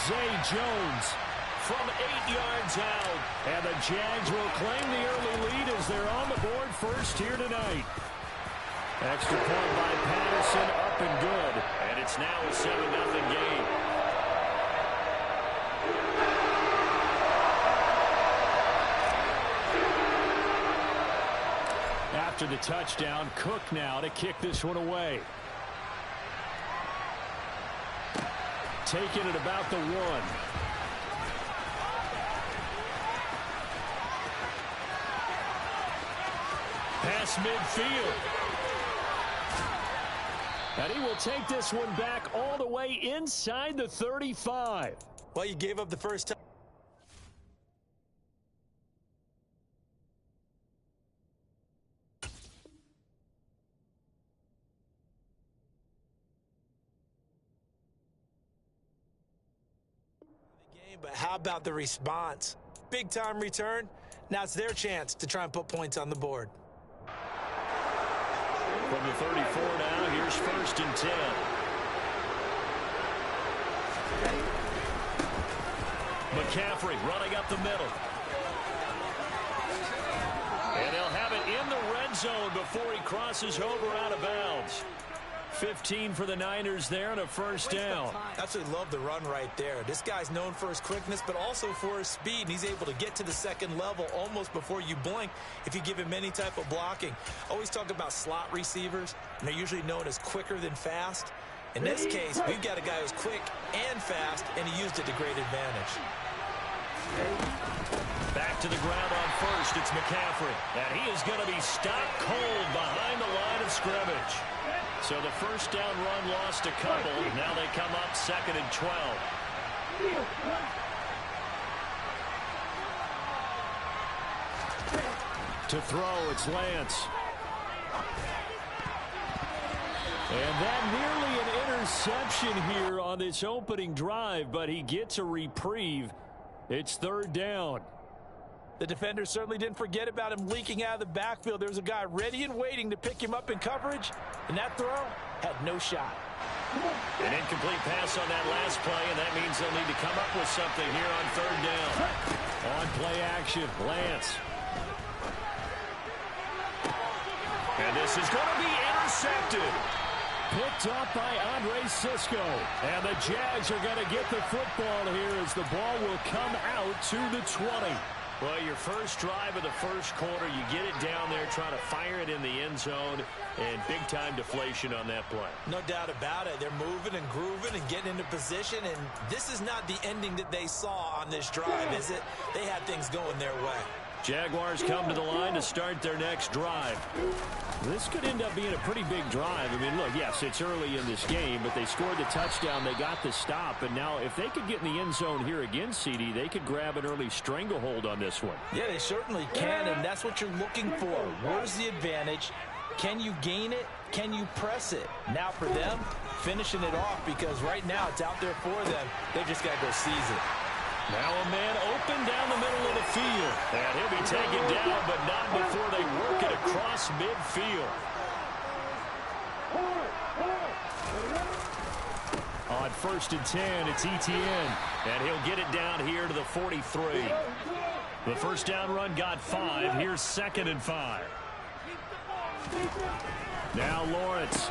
Zay Jones from 8 yards out. And the Jags will claim the early lead as they're on the board first here tonight. Extra point by Patterson, up and good. And it's now a 7-0 game. After the touchdown, Cook now to kick this one away. taken at about the 1. Pass midfield. And he will take this one back all the way inside the 35. Well, you gave up the first time. But how about the response? Big time return. Now it's their chance to try and put points on the board. From the 34 now, here's 1st and 10. McCaffrey running up the middle. And they'll have it in the red zone before he crosses over out of bounds. 15 for the Niners there and a first down. Absolutely love the run right there. This guy's known for his quickness, but also for his speed. And he's able to get to the second level almost before you blink if you give him any type of blocking. Always talk about slot receivers, and they're usually known as quicker than fast. In this case, we've got a guy who's quick and fast, and he used it to great advantage. Back to the ground on first. It's McCaffrey. And he is going to be stopped cold behind the line of scrimmage. So the first down run lost a couple. Now they come up 2nd and 12. To throw, it's Lance. And that nearly an interception here on this opening drive, but he gets a reprieve. It's 3rd down. The defender certainly didn't forget about him leaking out of the backfield. There's a guy ready and waiting to pick him up in coverage, and that throw had no shot. An incomplete pass on that last play, and that means they'll need to come up with something here on 3rd down. On play action, Lance. And this is going to be intercepted. Picked up by Andre Cisco. And the Jags are going to get the football here as the ball will come out to the 20. Well, your first drive of the first quarter, you get it down there, trying to fire it in the end zone, and big-time deflation on that play. No doubt about it. They're moving and grooving and getting into position, and this is not the ending that they saw on this drive, is it? They had things going their way. Jaguars come to the line to start their next drive. This could end up being a pretty big drive. I mean, look, yes, it's early in this game, but they scored the touchdown. They got the stop. And now if they could get in the end zone here again, CD, they could grab an early stranglehold on this one. Yeah, they certainly can, and that's what you're looking for. Where's the advantage? Can you gain it? Can you press it? Now for them, finishing it off, because right now it's out there for them. They just got to go seize it. Now a man open down the middle of the field. And he'll be taken down, but not before they work it across midfield. On 1st and 10, it's Etienne. And he'll get it down here to the 43. The first down run got 5. Here's 2nd and 5. Now Lawrence.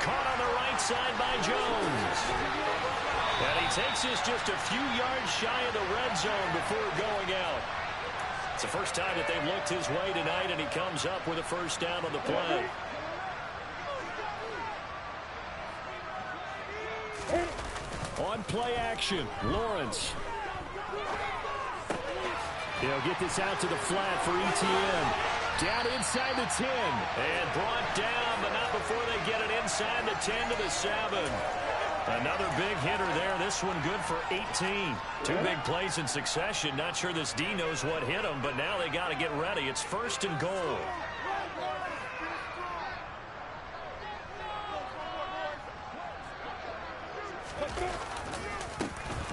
Caught on the right side by Jones. And he takes this just a few yards shy of the red zone before going out. It's the first time that they've looked his way tonight, and he comes up with a first down on the play. On play action, Lawrence. He'll get this out to the flat for Etienne. Down inside the 10. And brought down, but not before they get it inside the 10 to the 7. Another big hitter there. This one good for 18. 2 big plays in succession. Not sure this D knows what hit him, but now they got to get ready. It's 1st and goal.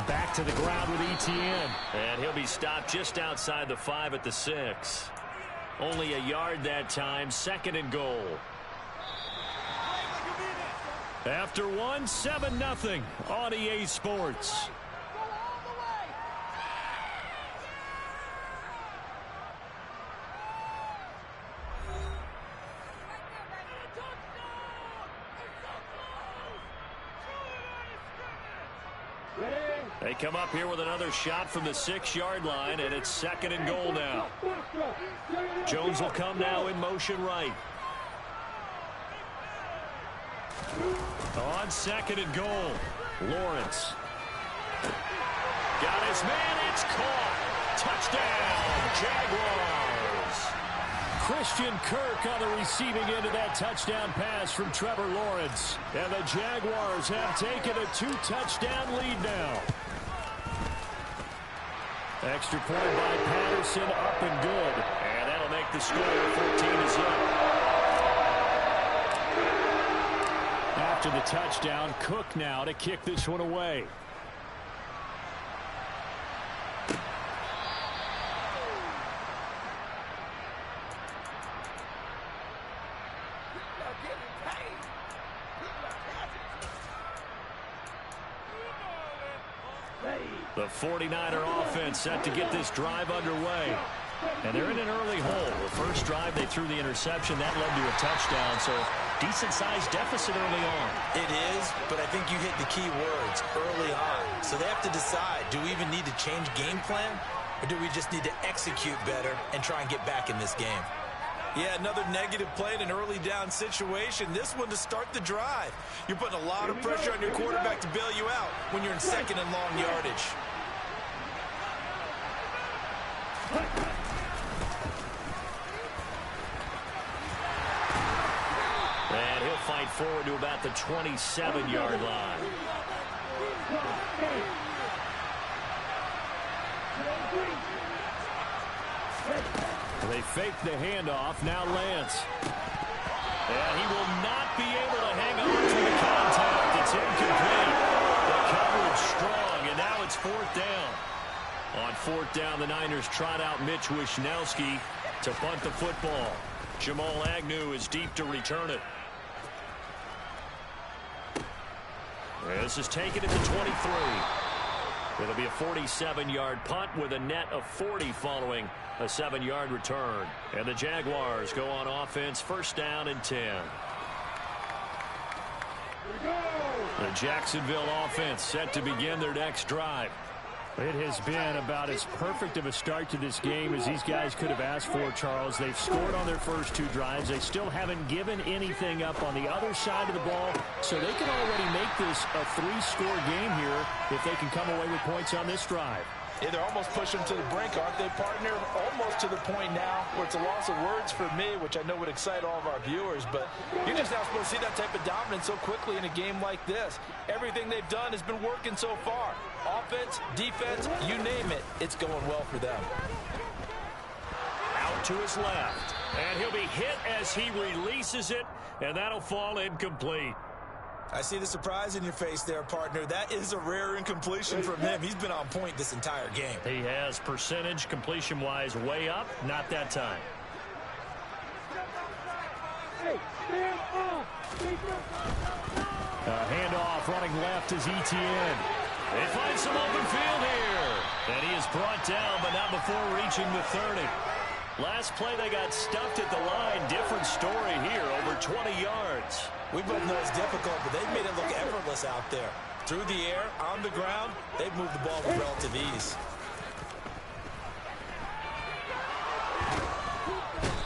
Back to the ground with Etienne. And he'll be stopped just outside the 5 at the 6. Only a yard that time. 2nd and goal. After one, 7-0 on EA Sports. They come up here with another shot from the 6-yard line, and it's 2nd and goal now. Jones will come now in motion right. On 2nd and goal, Lawrence. Got his man. It's caught. Touchdown, Jaguars. Christian Kirk on the receiving end of that touchdown pass from Trevor Lawrence. And the Jaguars have taken a 2-touchdown lead now. Extra point by Patterson, up and good. And that'll make the score 14-0. After the touchdown, Cook now to kick this one away. The 49er offense set to get this drive underway. And they're in an early hole. The first drive, they threw the interception. That led to a touchdown, so decent-sized deficit early on. It is, but I think you hit the key words, early on. So they have to decide, do we even need to change game plan, or do we just need to execute better and try and get back in this game? Yeah, another negative play in an early down situation. This one to start the drive. You're putting a lot of pressure on your quarterback to bail you out when you're in second and long yardage. And he'll fight forward to about the 27-yard line. They fake the handoff. Now Lance. And he will not be able to hang on to the contact. It's incomplete. The coverage strong, and now it's fourth down. On fourth down, the Niners trot out Mitch Wishnowsky to punt the football. Jamal Agnew is deep to return it. This is taken at the 23. It'll be a 47-yard punt with a net of 40 following a 7-yard return. And the Jaguars go on offense, first down and 10. The Jacksonville offense set to begin their next drive. It has been about as perfect of a start to this game as these guys could have asked for, Charles. They've scored on their first two drives. They still haven't given anything up on the other side of the ball, so they can already make this a 3-score game here if they can come away with points on this drive. Yeah, they're almost pushing them to the brink, aren't they, partner? Almost to the point now where it's a loss of words for me, which I know would excite all of our viewers, but you're just not supposed to see that type of dominance so quickly in a game like this. Everything they've done has been working so far. Offense, defense, you name it, it's going well for them. Out to his left, and he'll be hit as he releases it, and that'll fall incomplete. I see the surprise in your face there, partner. That is a rare incompletion from him. He's been on point this entire game. He has percentage completion-wise way up, not that time. Handoff running left is Etienne. They find some open field here. And he is brought down, but not before reaching the 30. Last play, they got stuffed at the line. Different story here, over 20 yards. We both know it's difficult, but they've made it look effortless out there. Through the air, on the ground, they've moved the ball with relative ease.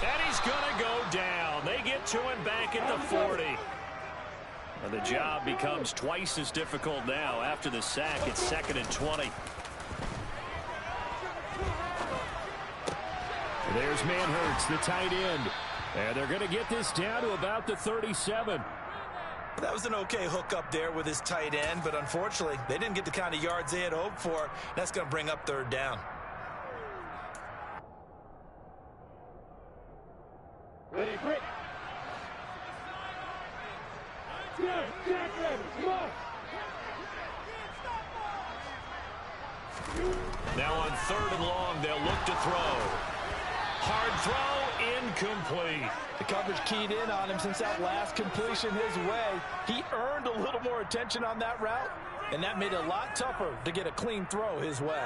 And he's going to go down. They get to him back at the 40. And the job becomes twice as difficult now. After the sack, it's 2nd and 20. There's Manhertz, the tight end. And they're going to get this down to about the 37. That was an okay hook up there with his tight end, but unfortunately, they didn't get the kind of yards they had hoped for. That's going to bring up third down. Ready, quick. Jack ready, come on. Now on 3rd and long, they'll look to throw. Hard throw, incomplete. The coverage keyed in on him since that last completion his way. He earned a little more attention on that route, and that made it a lot tougher to get a clean throw his way.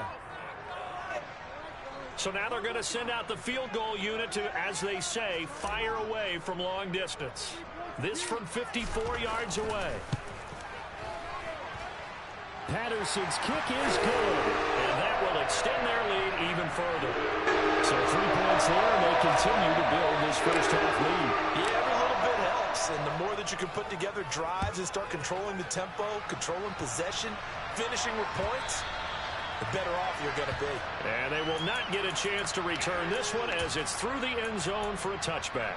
So now they're going to send out the field goal unit to, as they say, fire away from long distance. This from 54 yards away. Patterson's kick is good. And that will extend their lead even further. So 3 points there, and they continue to build this first half lead. Yeah, every little bit helps. stops. And the more that you can put together drives and start controlling the tempo, controlling possession, finishing with points, the better off you're going to be. And they will not get a chance to return this one as it's through the end zone for a touchback.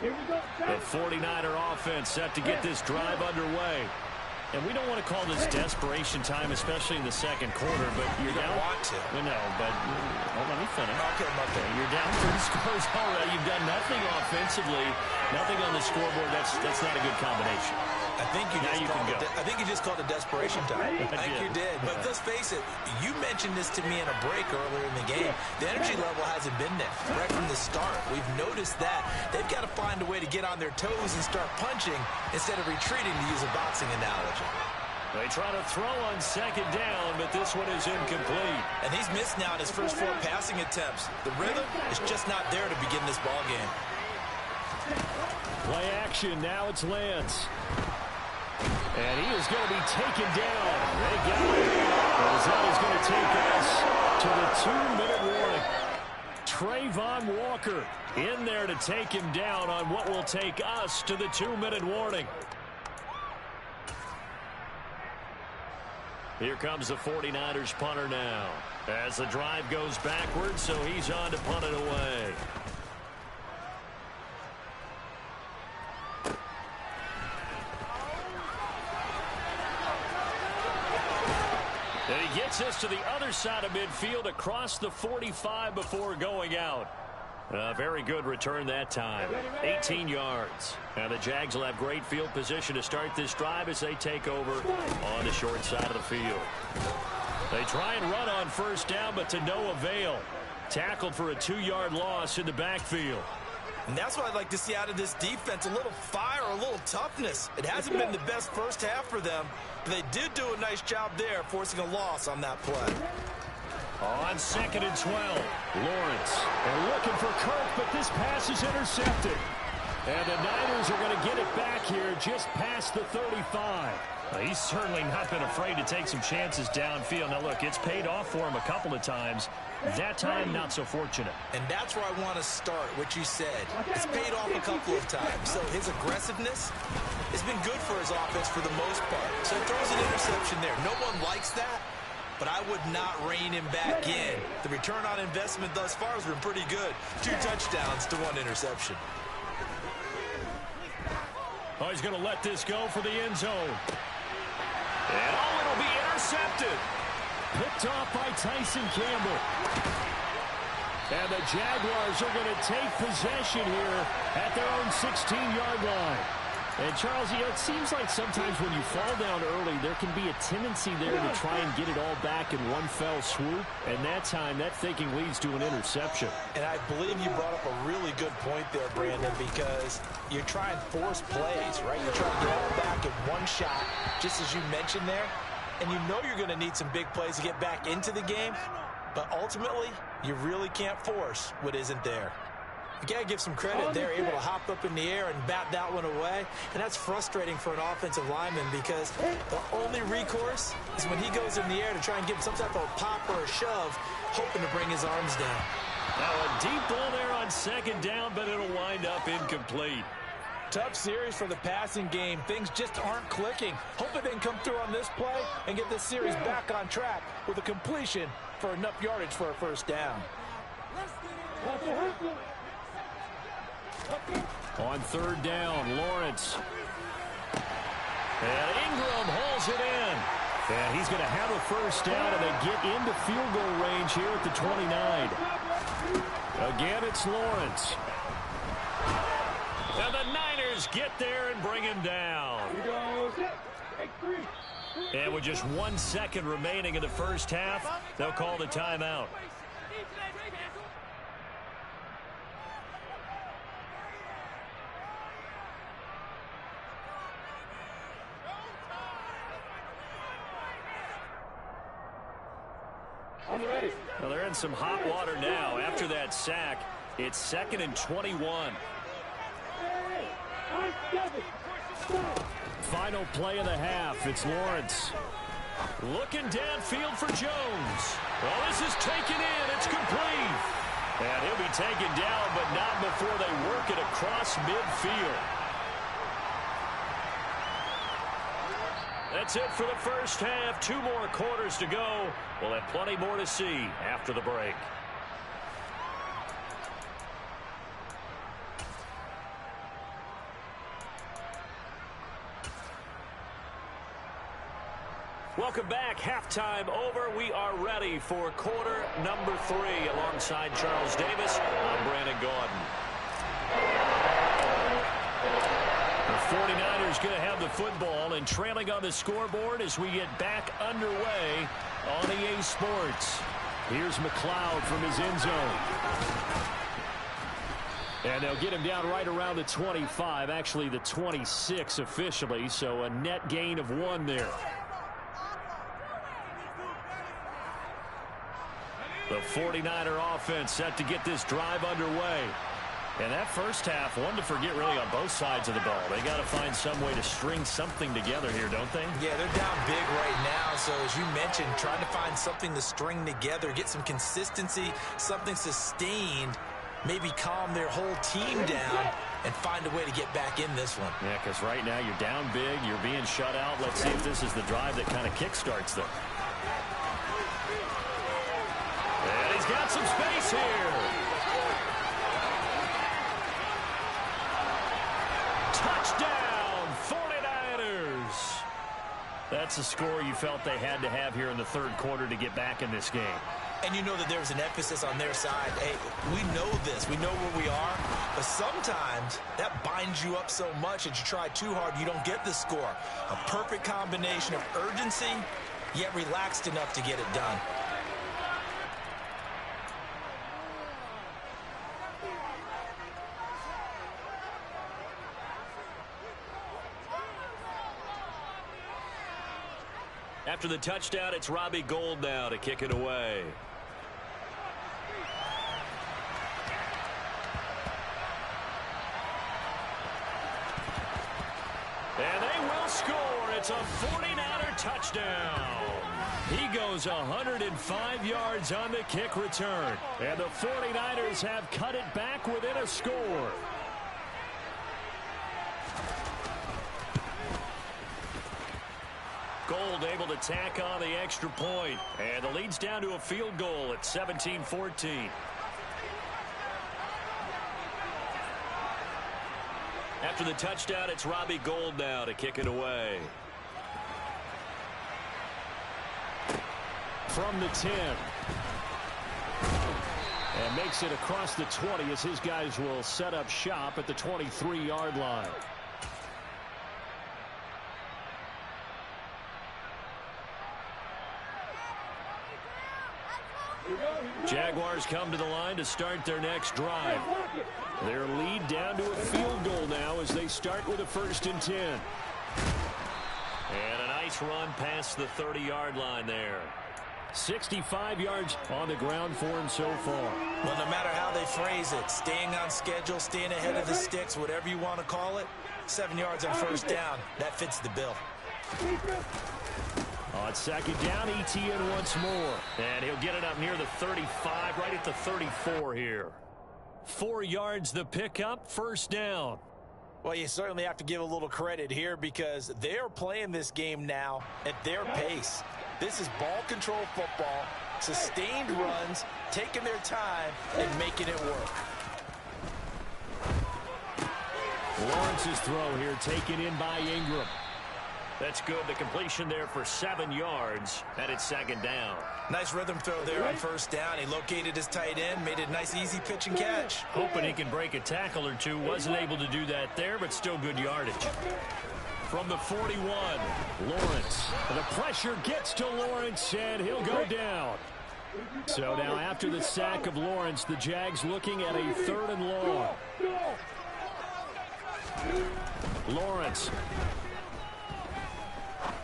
Here we go. The 49er offense set to get this drive underway. And we don't want to call this desperation time, especially in the second quarter, but you're down. Want to. No, but let me finish. Okay. You're down 3 scores already. You've done nothing offensively, nothing on the scoreboard. That's not a good combination. I think you just called it desperation time. I think you did. But let's face it, you mentioned this to me in a break earlier in the game. The energy level hasn't been there right from the start. We've noticed that. They've got to find a way to get on their toes and start punching instead of retreating, to use a boxing analogy. They try to throw on second down, but this one is incomplete. And he's missed now in his first 4 passing attempts. The rhythm is just not there to begin this ball game. Play action. Now it's Lance. And he is going to be taken down. They got it. As that is going to take us to the 2-minute warning. Trayvon Walker in there to take him down on what will take us to the 2-minute warning. Here comes the 49ers punter now. As the drive goes backwards, so he's on to punt it away. And he gets us to the other side of midfield across the 45 before going out. A very good return that time. 18 yards. Now the Jags will have great field position to start this drive as they take over on the short side of the field. They try and run on first down, but to no avail. Tackled for a 2-yard loss in the backfield. And that's what I'd like to see out of this defense. A little fire, a little toughness. It hasn't been the best first half for them, but they did do a nice job there, forcing a loss on that play. On 2nd and 12, Lawrence. They're looking for Kirk, but this pass is intercepted. And the Niners are going to get it back here just past the 35. He's certainly not been afraid to take some chances downfield. Now, look, it's paid off for him a couple of times. That time, not so fortunate. And that's where I want to start, what you said. It's paid off a couple of times. So his aggressiveness has been good for his offense for the most part. So he throws an interception there. No one likes that, but I would not rein him back in. The return on investment thus far has been pretty good. 2 touchdowns to 1 interception. Oh, he's going to let this go for the end zone. And it'll be intercepted. Picked off by Tyson Campbell. And the Jaguars are going to take possession here at their own 16-yard line. And, Charles, it seems like sometimes when you fall down early, there can be a tendency there to try and get it all back in one fell swoop. And that time, that thinking leads to an interception. And I believe you brought up a really good point there, Brandon, because you try and force plays, right? You try to get all back in one shot, just as you mentioned there. And you know you're going to need some big plays to get back into the game. But ultimately, you really can't force what isn't there. You got to give some credit. They're able to hop up in the air and bat that one away. And that's frustrating for an offensive lineman because the only recourse is when he goes in the air to try and give some type of pop or a shove, hoping to bring his arms down. Now a deep ball there on 2nd down, but it'll wind up incomplete. Tough series for the passing game. Things just aren't clicking. Hoping they can come through on this play and get this series back on track with a completion for enough yardage for a first down. On 3rd down, Lawrence. And Ingram hauls it in. And he's going to have a first down, and they get into field goal range here at the 29. Again, it's Lawrence. And the Niners get there and bring him down. And with just 1 second remaining in the first half, they'll call the timeout. Well, they're in some hot water now. After that sack, it's 2nd and 21. Final play of the half. It's Lawrence. Looking downfield for Jones. Well, this is taken in. It's complete. And he'll be taken down, but not before they work it across midfield. That's it for the first half. 2 more quarters to go. We'll have plenty more to see after the break. Welcome back. Halftime over. We are ready for quarter number 3. Alongside Charles Davis, I'm Brandon Gaudin. The 49ers going to have the football and trailing on the scoreboard as we get back underway on EA Sports. Here's McLeod from his end zone. And they'll get him down right around the 25, actually the 26 officially, so a net gain of 1 there. The 49er offense set to get this drive underway. And that first half, one to forget really on both sides of the ball. They got to find some way to string something together here, don't they? Yeah, they're down big right now. So as you mentioned, trying to find something to string together, get some consistency, something sustained, maybe calm their whole team down and find a way to get back in this one. Yeah, because right now you're down big, you're being shut out. Let's see if this is the drive that kind of kickstarts them. And he's got some space here. Touchdown, 49ers. That's the score you felt they had to have here in the third quarter to get back in this game. And you know that there was an emphasis on their side. Hey, we know this. We know where we are. But sometimes that binds you up so much that you try too hard, you don't get the score. A perfect combination of urgency, yet relaxed enough to get it done. After the touchdown, it's Robbie Gould now to kick it away. And they will score. It's a 49er touchdown. He goes 105 yards on the kick return. And the 49ers have cut it back within a score. Gould able to tack on the extra point. And the lead's down to a field goal at 17-14. After the touchdown, it's Robbie Gould now to kick it away. From the 10. And makes it across the 20 as his guys will set up shop at the 23-yard line. Jaguars come to the line to start their next drive. Their lead down to a field goal now as they start with a 1st and 10. And a nice run past the 30-yard line there. 65 yards on the ground for him so far. Well, no matter how they phrase it, staying on schedule, staying ahead of the sticks, whatever you want to call it, 7 yards on 1st down, that fits the bill. On 2nd down, Etienne once more. And he'll get it up near the 35, right at the 34 here. 4 yards the pickup, 1st down. Well, you certainly have to give a little credit here because they're playing this game now at their pace. This is ball control football, sustained runs, taking their time and making it work. Lawrence's throw here taken in by Ingram. That's good. The completion there for 7 yards, and it's 2nd down. Nice rhythm throw there on 1st down. He located his tight end, made it a nice, easy pitch and catch. Hoping he can break a tackle or two. Wasn't able to do that there, but still good yardage. From the 41, Lawrence. The pressure gets to Lawrence, and he'll go down. So now after the sack of Lawrence, the Jags looking at a 3rd and long. Lawrence.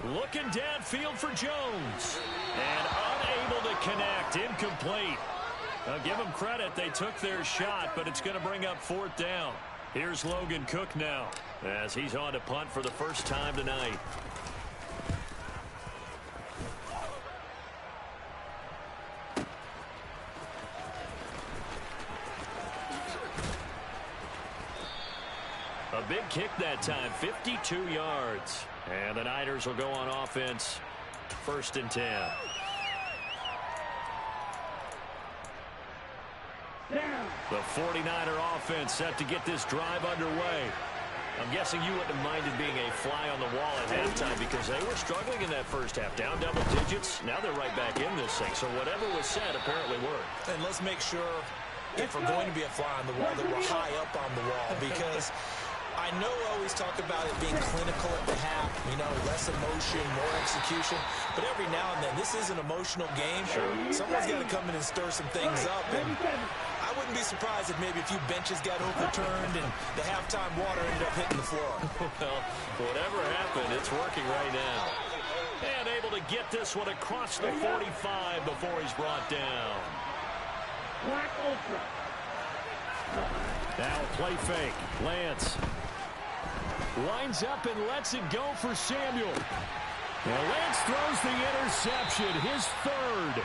Looking downfield for Jones. And unable to connect. Incomplete. Now give them credit. They took their shot, but it's going to bring up 4th down. Here's Logan Cook now as he's on to punt for the first time tonight. A big kick that time, 52 yards. And the Niners will go on offense, 1st and 10. The 49er offense set to get this drive underway. I'm guessing you wouldn't have minded being a fly on the wall at halftime because they were struggling in that first half. Down double digits. Now they're right back in this thing. So whatever was said apparently worked. And let's make sure, if we're going to be a fly on the wall, that we're high up on the wall. Because I know we always talk about it being clinical at the half. You know, less emotion, more execution. But every now and then, this is an emotional game. Sure. Someone's got to come in and stir some things up. And I wouldn't be surprised if maybe a few benches got overturned and the halftime water ended up hitting the floor. Well, whatever happened, it's working right now. And able to get this one across the 45 before he's brought down. Now play fake. Lance lines up and lets it go for Samuel. Now Lance throws the interception, his 3rd.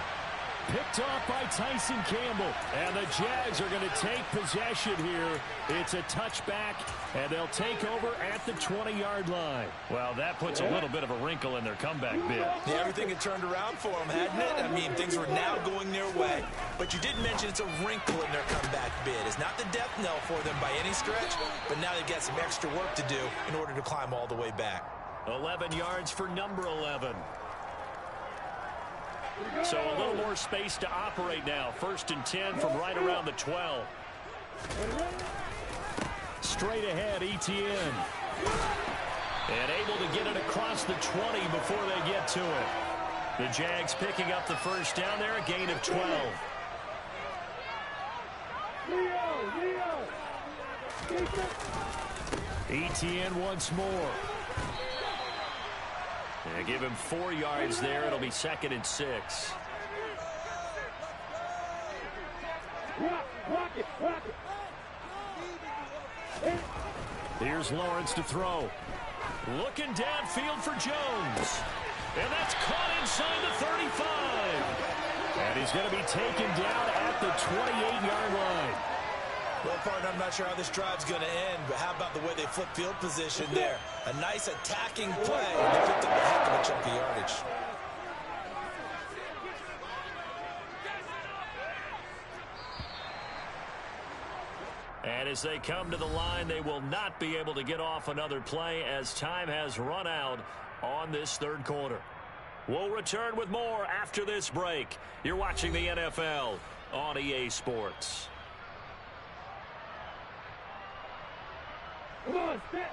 Picked off by Tyson Campbell. And the Jags are going to take possession here. It's a touchback, and they'll take over at the 20-yard line. Well, that puts a little bit of a wrinkle in their comeback bid. Yeah, everything had turned around for them, hadn't it? I mean, things were now going their way. But you did mention it's a wrinkle in their comeback bid. It's not the death knell for them by any stretch, but now they've got some extra work to do in order to climb all the way back. 11 yards for number 11. So a little more space to operate now. 1st and 10 from right around the 12. Straight ahead, Etienne. And able to get it across the 20 before they get to it. The Jags picking up the first down there, a gain of 12. Etienne once more. Yeah, give him 4 yards there. It'll be 2nd and 6. Here's Lawrence to throw. Looking downfield for Jones. And that's caught inside the 35. And he's going to be taken down at the 28-yard line. Well, partner, I'm not sure how this drive's going to end, but how about the way they flip field position there? A nice attacking play, and they picked up a heck of a chunk of yardage. And as they come to the line, they will not be able to get off another play as time has run out on this 3rd quarter. We'll return with more after this break. You're watching the NFL on EA Sports. Come on, set.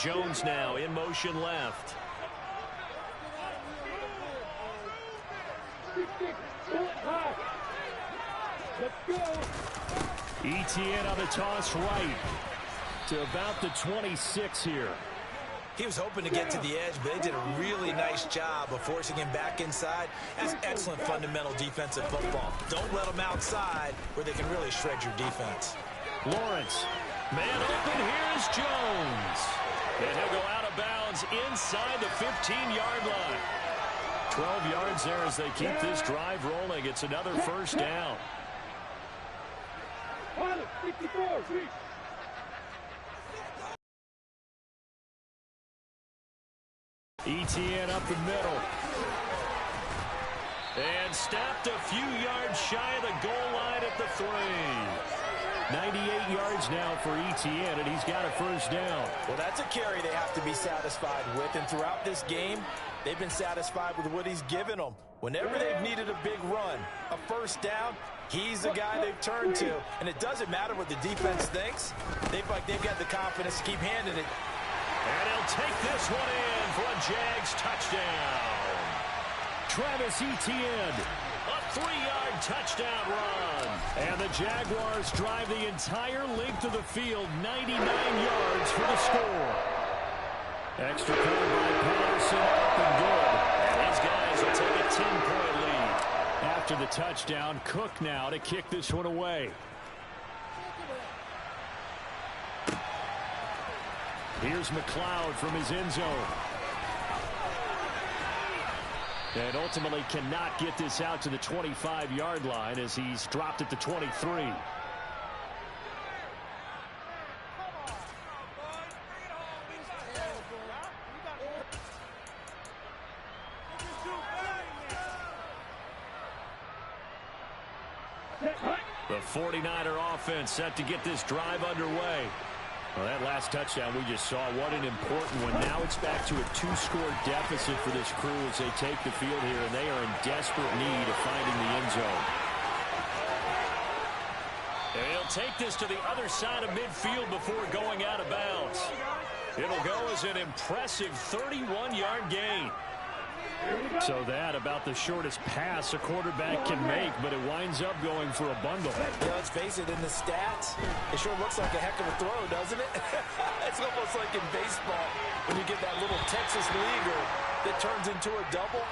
Jones now in motion left. Let's go. Etienne on the toss right to about the 26 here. He was hoping to get to the edge, but they did a really nice job of forcing him back inside. That's excellent fundamental defensive football. Don't let them outside where they can really shred your defense. Lawrence. Man open, here's Jones. And he'll go out of bounds inside the 15-yard line. 12 yards there as they keep this drive rolling. It's another first down. 64, please. Etienne up the middle. And stopped a few yards shy of the goal line at the 3. 98 yards now for Etienne, and he's got a first down. Well, that's a carry they have to be satisfied with, and throughout this game, they've been satisfied with what he's given them. Whenever they've needed a big run, a first down, he's the guy they've turned to. And it doesn't matter what the defense thinks. They've got the confidence to keep handing it. And he'll take this one in for a Jags touchdown. Travis Etienne. A 3-yard touchdown run. And the Jaguars drive the entire length of the field, 99 yards for the score. Extra point by Patterson, up and good. And these guys will take a 10-point lead. After the touchdown, Cook now to kick this one away. Here's McLeod from his end zone. And ultimately cannot get this out to the 25-yard line as he's dropped at the 23. The 49er offense set to get this drive underway. Well, that last touchdown we just saw, what an important one. Now it's back to a 2-score deficit for this crew as they take the field here, and they are in desperate need of finding the end zone. And he'll take this to the other side of midfield before going out of bounds. It'll go as an impressive 31-yard gain. So that about the shortest pass a quarterback can make, but it winds up going for a bundle. Yeah, let's face it, in the stats, it sure looks like a heck of a throw, doesn't it? It's almost like in baseball when you get that little Texas leaguer that turns into a double.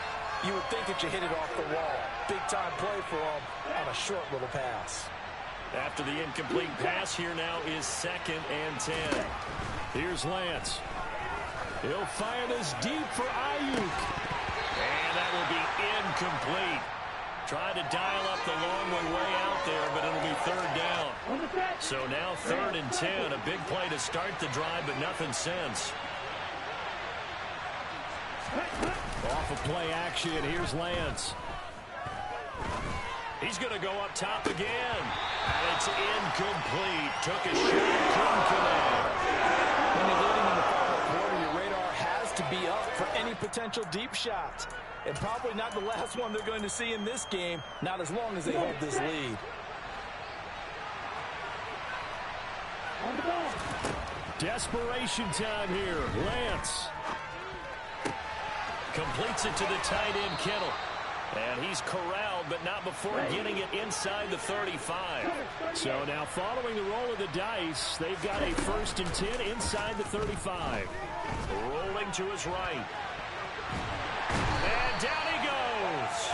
You would think that you hit it off the wall. Big-time play for him on a short little pass. After the incomplete pass, here now is 2nd and 10. Here's Lance. He'll fire this deep for Ayuk. And that will be incomplete. Tried to dial up the long way out there, but it'll be 3rd down. So now 3rd and 10. A big play to start the drive, but nothing since. Off of play action, here's Lance. He's going to go up top again. And it's incomplete. Took a shot, couldn't connect. When you're leading in the final quarter, your radar has to be up for any potential deep shots. And probably not the last one they're going to see in this game, not as long as they hold this lead. Desperation time here. Lance completes it to the tight end, Kittle. And he's corralled, but not before getting it inside the 35. So now following the roll of the dice, they've got a 1st and 10 inside the 35. Rolling to his right. And down he goes.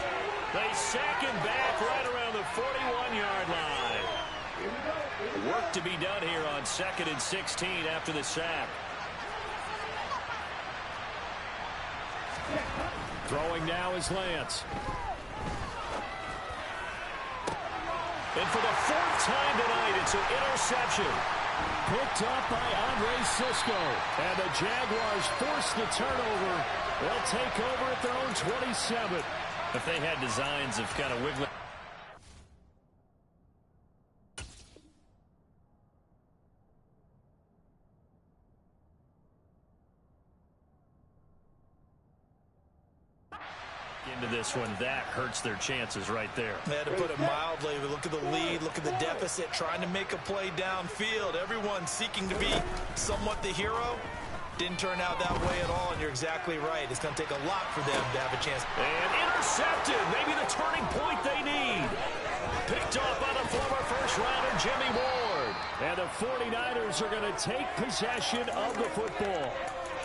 They sack him back right around the 41-yard line. Work to be done here on 2nd and 16 after the sack. Throwing now is Lance. And for the 4th time tonight, it's an interception. Picked up by Andre Cisco. And the Jaguars force the turnover. They'll take over at their own 27. If they had designs of kind of wiggling. Into this one, that hurts their chances right there. They had to put it mildly. Look at the lead, look at the deficit, trying to make a play downfield. Everyone seeking to be somewhat the hero. Didn't turn out that way at all, and you're exactly right. It's going to take a lot for them to have a chance. And intercepted, maybe the turning point they need. Picked off by the former first-rounder Jimmy Ward. And the 49ers are going to take possession of the football.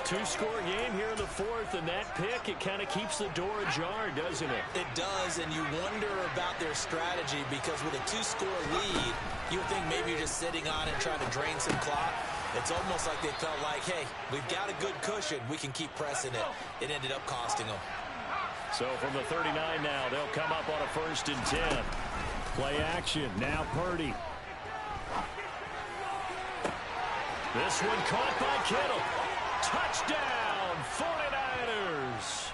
2-score game here in the 4th, and that pick, it kind of keeps the door ajar, doesn't it? It does, and you wonder about their strategy because with a 2-score lead, you would think maybe you're just sitting on it trying to drain some clock. It's almost like they felt like, hey, we've got a good cushion. We can keep pressing it. It ended up costing them. So from the 39 now, they'll come up on a 1st and 10. Play action, now Purdy. This one caught by Kittle. Touchdown, 49ers.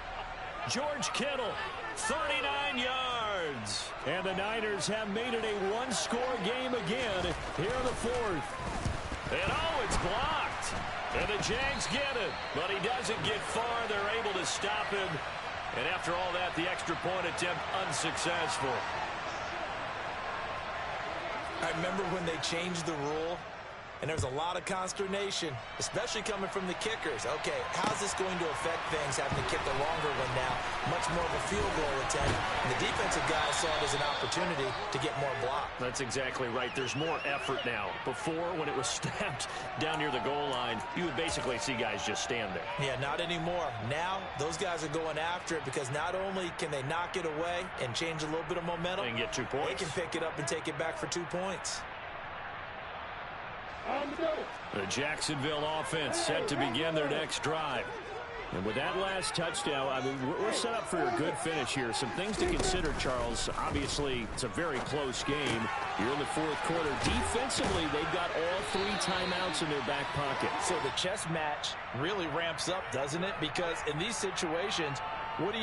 George Kittle, 39 yards. And the Niners have made it a 1-score game again here in the 4th. And oh, it's blocked. And the Jags get it. But he doesn't get far. They're able to stop him. And after all that, the extra point attempt unsuccessful. I remember when they changed the rule, and there's a lot of consternation, especially coming from the kickers. Okay, how's this going to affect things, having to kick a longer one now, much more of a field goal attempt? And the defensive guys saw it as an opportunity to get more block. That's exactly right. There's more effort now. Before, when it was snapped down near the goal line, you would basically see guys just stand there. Yeah, not anymore. Now, those guys are going after it because not only can they knock it away and change a little bit of momentum, They can get 2 points. they can pick it up and take it back for 2 points. The Jacksonville offense set to begin their next drive. And with that last touchdown, I mean, we're set up for a good finish here. Some things to consider, Charles. Obviously, it's a very close game. You're in the fourth quarter. Defensively, they've got all 3 timeouts in their back pocket. So the chess match really ramps up, doesn't it? Because in these situations, what do?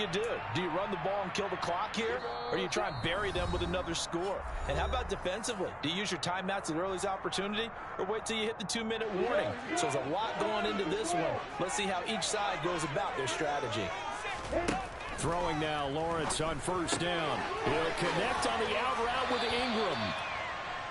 Do you run the ball and kill the clock here? Or do you try and bury them with another score? And how about defensively? Do you use your timeouts at earliest opportunity? Or wait till you hit the 2-minute warning? So there's a lot going into this one. Let's see how each side goes about their strategy. Throwing now, Lawrence on first down. He'll connect on the out route with Ingram.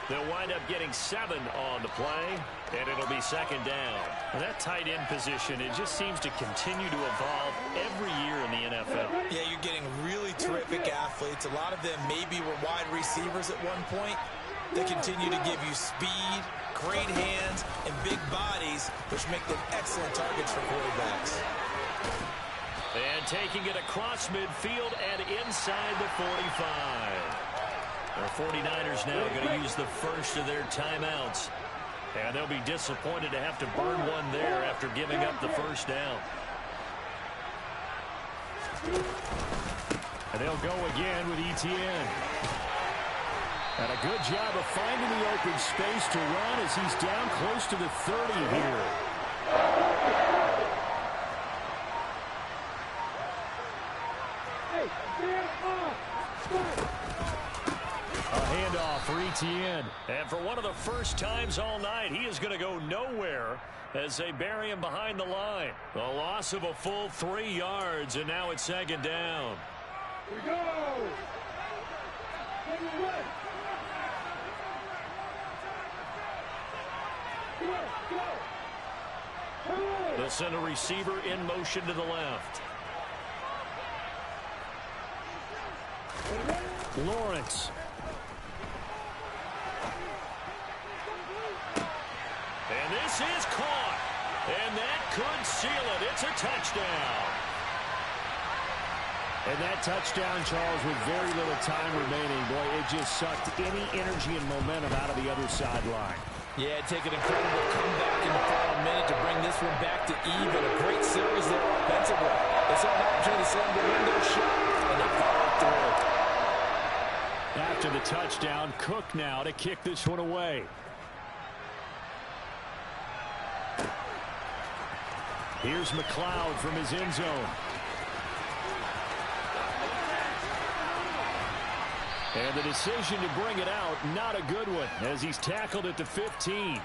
They'll wind up getting 7 on the play, and it'll be second down. And that tight end position, it just seems to continue to evolve every year in the NFL. Yeah, you're getting really terrific athletes. A lot of them maybe were wide receivers at one point. They continue to give you speed, great hands, and big bodies, which make them excellent targets for quarterbacks. And taking it across midfield and inside the 45. The 49ers now going to use the first of their timeouts. And they'll be disappointed to have to burn one there after giving up the first down. And they'll go again with Etienne. And a good job of finding the open space to run as he's down close to the 30 here. A handoff for Etienne. And for one of the first times all night, he is going to go nowhere as they bury him behind the line. A loss of a full 3 yards, and now it's second down. We go! They'll send a receiver in motion to the left. Lawrence. And this is caught. And that could seal it. It's a touchdown. And that touchdown, Charles, with very little time remaining. Boy, it just sucked any energy and momentum out of the other sideline. Yeah, take an incredible comeback in the final minute to bring this one back to even. A great series there offensively. They saw an opportunity to slam the window shut, and they followed through. After the touchdown, Cook now to kick this one away. Here's McLeod from his end zone. And the decision to bring it out, not a good one, as he's tackled at the 15.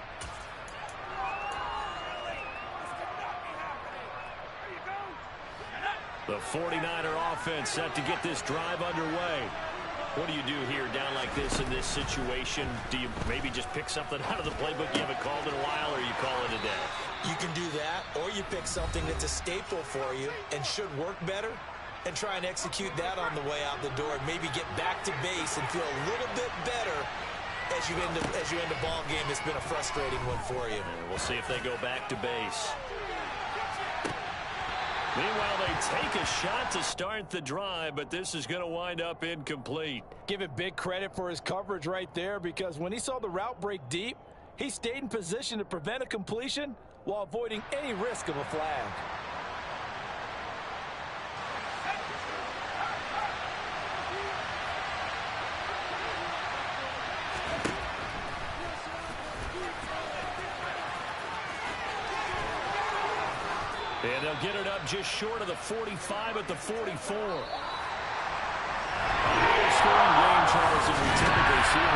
The 49er offense set to get this drive underway. What do you do here down like this in this situation? Do you maybe just pick something out of the playbook you haven't called in a while, or you call it a day? You can do that, or you pick something that's a staple for you and should work better and try and execute that on the way out the door and maybe get back to base and feel a little bit better as you end a ball game that's been a frustrating one for you. And we'll see if they go back to base. Meanwhile, they take a shot to start the drive, but this is going to wind up incomplete. Give it big credit for his coverage right there, because when he saw the route break deep, he stayed in position to prevent a completion while avoiding any risk of a flag. And they'll get it up just short of the 45 at the 44. A higher scoring game, Charles, than we typically see